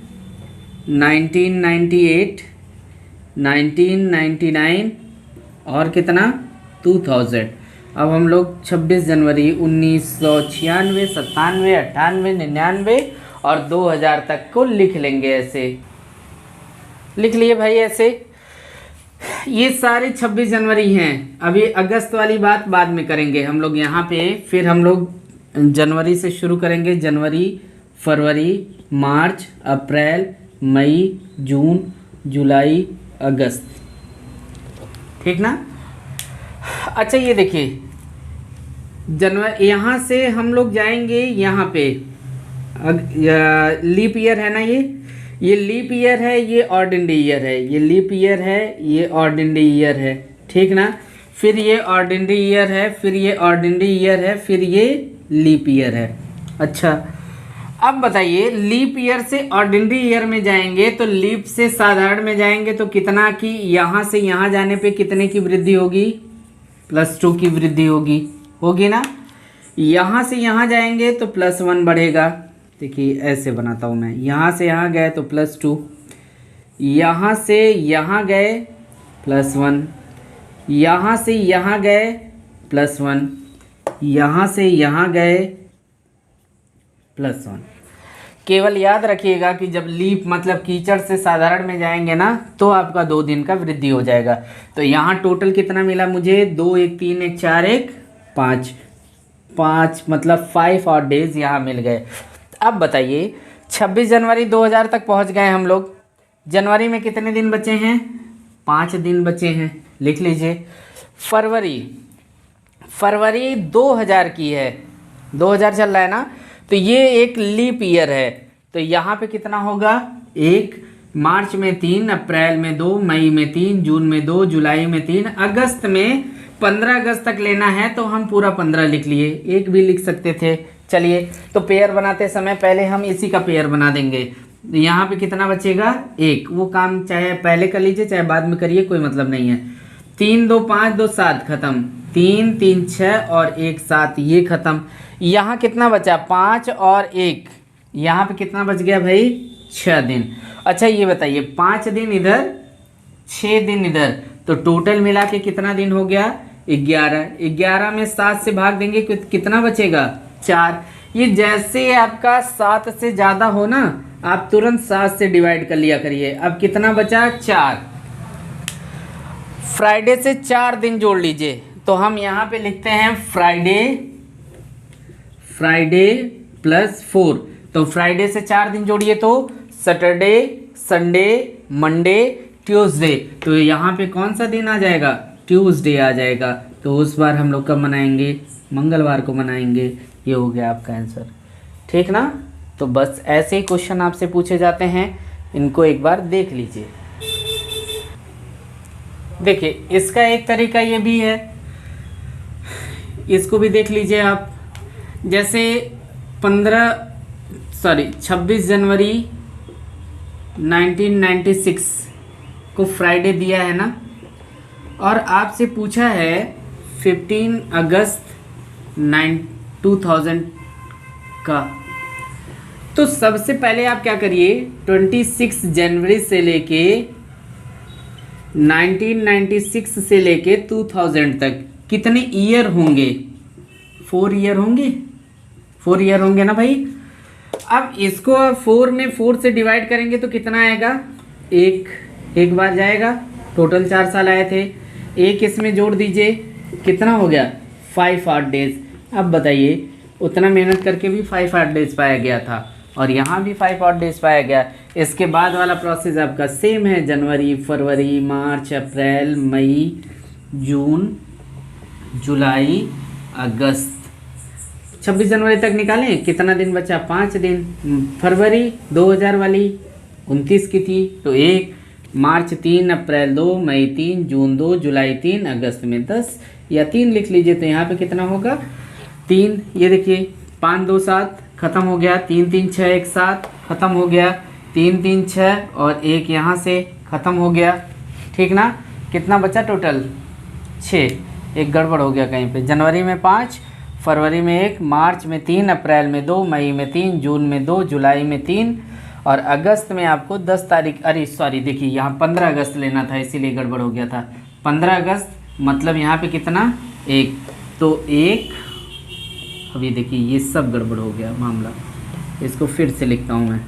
Speaker 1: 1998, 1999 और कितना 2000। अब हम लोग 26 जनवरी 1996, 97, 98, 99 और 2000 तक को लिख लेंगे। ऐसे लिख लिए भाई, ऐसे ये सारे 26 जनवरी हैं। अभी अगस्त वाली बात बाद में करेंगे हम लोग यहाँ पे, फिर हम लोग जनवरी से शुरू करेंगे। जनवरी, फरवरी, मार्च, अप्रैल, मई, जून, जुलाई, अगस्त, ठीक ना। अच्छा ये देखिए जनवरी, यहाँ से हम लोग जाएंगे यहाँ पे, लीप ईयर है ना, ये लीप ईयर है, ये ऑर्डिनरी ईयर है, ये लीप ईयर है, ये ऑर्डिनरी ईयर है, ठीक ना। फिर ये ऑर्डिनरी ईयर है, फिर ये ऑर्डिनरी ईयर है, फिर ये लीप ईयर है। अच्छा अब बताइए, लीप ईयर से ऑर्डिनरी ईयर में जाएंगे तो लीप से साधारण में जाएंगे तो कितना की यहाँ से यहाँ जाने पे कितने की वृद्धि होगी, +2 की वृद्धि होगी ना। यहाँ से यहाँ जाएंगे तो +1 बढ़ेगा। देखिए ऐसे बनाता हूँ मैं, यहाँ से यहाँ गए तो +2, यहाँ से यहाँ गए +1, यहाँ से यहाँ गए +1, यहाँ से यहाँ गए +1। केवल याद रखिएगा कि जब लीप मतलब कीचड़ से साधारण में जाएंगे ना तो आपका 2 दिन का वृद्धि हो जाएगा। तो यहाँ टोटल कितना मिला मुझे, 2 1 3 1 4 1 5 5 मतलब 5 और डेज यहाँ मिल गए। अब बताइए 26 जनवरी 2000 तक पहुँच गए हम लोग। जनवरी में कितने दिन बचे हैं, 5 दिन बचे हैं, लिख लीजिए। फरवरी 2000 की है, 2000 चल रहा है ना, तो ये एक लीप ईयर है, तो यहाँ पे कितना होगा 1, मार्च में 3, अप्रैल में 2, मई में 3, जून में 2, जुलाई में 3, अगस्त में 15 अगस्त तक लेना है तो हम पूरा 15 लिख लिए, 1 भी लिख सकते थे। चलिए तो पेयर बनाते समय पहले हम इसी का पेयर बना देंगे। यहाँ पे कितना बचेगा 1, वो काम चाहे पहले कर लीजिए चाहे बाद में करिए, कोई मतलब नहीं है। 3 2 5 2 7 खत्म, 3 3 6 और 1 7, ये खत्म। यहाँ कितना बचा 5 और 1, यहाँ पे कितना बच गया भाई 6 दिन। अच्छा ये बताइए 5 दिन इधर 6 दिन इधर, तो टोटल मिला के कितना दिन हो गया 11। 11 में 7 से भाग देंगे कितना बचेगा 4। ये जैसे आपका 7 से ज़्यादा हो ना आप तुरंत 7 से डिवाइड कर लिया करिए। अब कितना बचा 4, फ्राइडे से 4 दिन जोड़ लीजिए, तो हम यहाँ पे लिखते हैं फ्राइडे +4, तो फ्राइडे से 4 दिन जोड़िए तो सैटरडे, संडे, मंडे, ट्यूसडे, तो यहाँ पे कौन सा दिन आ जाएगा ट्यूसडे आ जाएगा। तो उस बार हम लोग कब मनाएंगे, मंगलवार को मनाएंगे। ये हो गया आपका आंसर, ठीक ना। तो बस ऐसे ही क्वेश्चन आपसे पूछे जाते हैं, इनको एक बार देख लीजिए। देखिए इसका एक तरीका ये भी है, इसको भी देख लीजिए आप। जैसे 26 जनवरी 1996 को फ्राइडे दिया है ना, और आपसे पूछा है 15 अगस्त 2000 का, तो सबसे पहले आप क्या करिए 26 जनवरी से लेके 1996 से लेके 2000 तक कितने ईयर होंगे, 4 ईयर होंगे, 4 ईयर होंगे ना भाई। अब इसको 4 में 4 से डिवाइड करेंगे तो कितना आएगा एक बार जाएगा, टोटल 4 साल आए थे। एक इसमें जोड़ दीजिए, कितना हो गया 5 8 डेज। अब बताइए उतना मेहनत करके भी 5 8 डेज पाया गया था और यहाँ भी 5 8 डेज पाया गया। इसके बाद वाला प्रोसेस आपका सेम है, जनवरी, फरवरी, मार्च, अप्रैल, मई, जून, जुलाई, अगस्त। 26 जनवरी तक निकालें, कितना दिन बचा 5 दिन। फरवरी 2000 वाली 29 की थी तो 1, मार्च 3, अप्रैल 2, मई 3, जून 2, जुलाई 3, अगस्त में 10 या 3 लिख लीजिए तो यहाँ पे कितना होगा 3। ये देखिए 5 2 7 ख़त्म हो गया, 3 3 6 1 7 ख़त्म हो गया, 3 3 6 और 1 यहाँ से ख़त्म हो गया। ठीक ना, कितना बचा टोटल 6। एक गड़बड़ हो गया कहीं पे। जनवरी में 5, फरवरी में 1, मार्च में 3, अप्रैल में 2, मई में 3, जून में 2, जुलाई में 3 और अगस्त में आपको 10 तारीख, अरे सॉरी देखिए यहाँ 15 अगस्त लेना था इसीलिए गड़बड़ हो गया था। 15 अगस्त मतलब यहाँ पे कितना 1, तो 1। अभी देखिए ये सब गड़बड़ हो गया मामला, इसको फिर से लिखता हूँ मैं।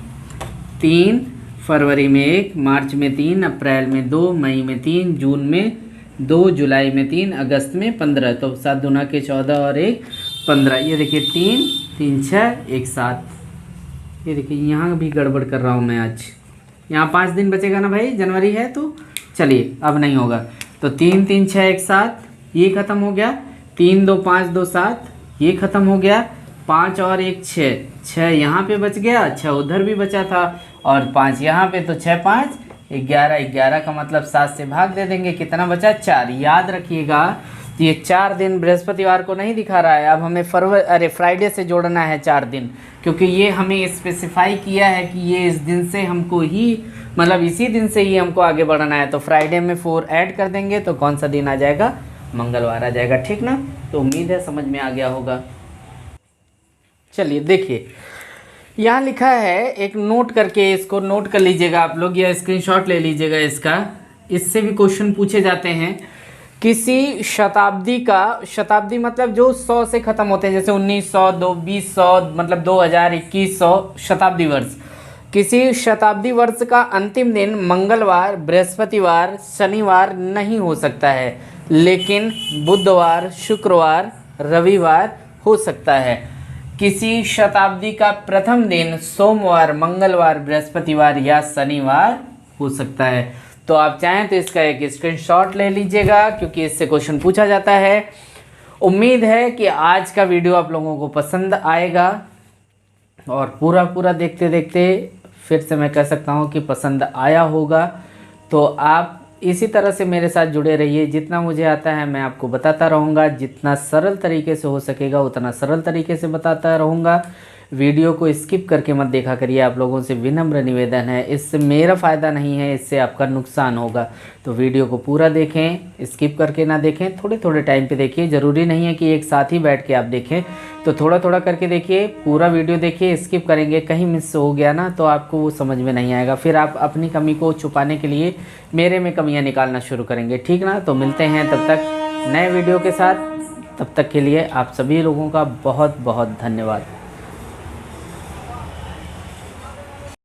Speaker 1: 3 फरवरी में 1, मार्च में 3, अप्रैल में 2, मई में 3, जून में 2, जुलाई में 3, अगस्त में 15। तो 7 दूना के 14 और 1 15। ये देखिए 3 3 6 1 7। ये देखिए यहाँ भी गड़बड़ कर रहा हूँ मैं आज। यहाँ 5 दिन बचेगा ना भाई, जनवरी है तो चलिए अब नहीं होगा। तो 3 3 6 1 7 ये ख़त्म हो गया। 3 2 5 2 7 ये ख़त्म हो गया। 5 और 1 6, 6 यहाँ पे बच गया, 6 उधर भी बचा था और 5 यहाँ पे, तो 6 5 11, 11 का मतलब 7 से भाग दे देंगे, कितना बचा 4। याद रखिएगा ये 4 दिन बृहस्पतिवार को नहीं दिखा रहा है, अब हमें फ्राइडे से जोड़ना है 4 दिन, क्योंकि ये हमें स्पेसिफाई किया है कि ये इस दिन से हमको ही, मतलब इसी दिन से ही हमको आगे बढ़ना है। तो फ्राइडे में 4 ऐड कर देंगे तो कौन सा दिन आ जाएगा, मंगलवार आ जाएगा। ठीक ना, तो उम्मीद है समझ में आ गया होगा। चलिए देखिए यहाँ लिखा है, एक नोट करके इसको नोट कर लीजिएगा आप लोग या स्क्रीनशॉट ले लीजिएगा इसका। इससे भी क्वेश्चन पूछे जाते हैं। किसी शताब्दी का, शताब्दी मतलब जो 100 से ख़त्म होते हैं, जैसे 1900 2200 मतलब 2000 2100 शताब्दी वर्ष। किसी शताब्दी वर्ष का अंतिम दिन मंगलवार, बृहस्पतिवार, शनिवार नहीं हो सकता है, लेकिन बुधवार, शुक्रवार, रविवार हो सकता है। किसी शताब्दी का प्रथम दिन सोमवार, मंगलवार, बृहस्पतिवार या शनिवार हो सकता है। तो आप चाहें तो इसका एक स्क्रीनशॉट ले लीजिएगा, क्योंकि इससे क्वेश्चन पूछा जाता है। उम्मीद है कि आज का वीडियो आप लोगों को पसंद आएगा और पूरा देखते देखते फिर से मैं कह सकता हूं कि पसंद आया होगा। तो आप इसी तरह से मेरे साथ जुड़े रहिए, जितना मुझे आता है मैं आपको बताता रहूँगा, जितना सरल तरीके से हो सकेगा उतना सरल तरीके से बताता रहूँगा। वीडियो को स्किप करके मत देखा करिए, आप लोगों से विनम्र निवेदन है, इससे मेरा फ़ायदा नहीं है, इससे आपका नुकसान होगा। तो वीडियो को पूरा देखें, स्किप करके ना देखें, थोड़े थोड़े टाइम पे देखिए। ज़रूरी नहीं है कि एक साथ ही बैठ के आप देखें, तो थोड़ा थोड़ा करके देखिए, पूरा वीडियो देखिए। स्किप करेंगे, कहीं मिस हो गया ना तो आपको वो समझ में नहीं आएगा, फिर आप अपनी कमी को छुपाने के लिए मेरे में कमियाँ निकालना शुरू करेंगे। ठीक ना, तो मिलते हैं तब तक नए वीडियो के साथ। तब तक के लिए आप सभी लोगों का बहुत बहुत धन्यवाद।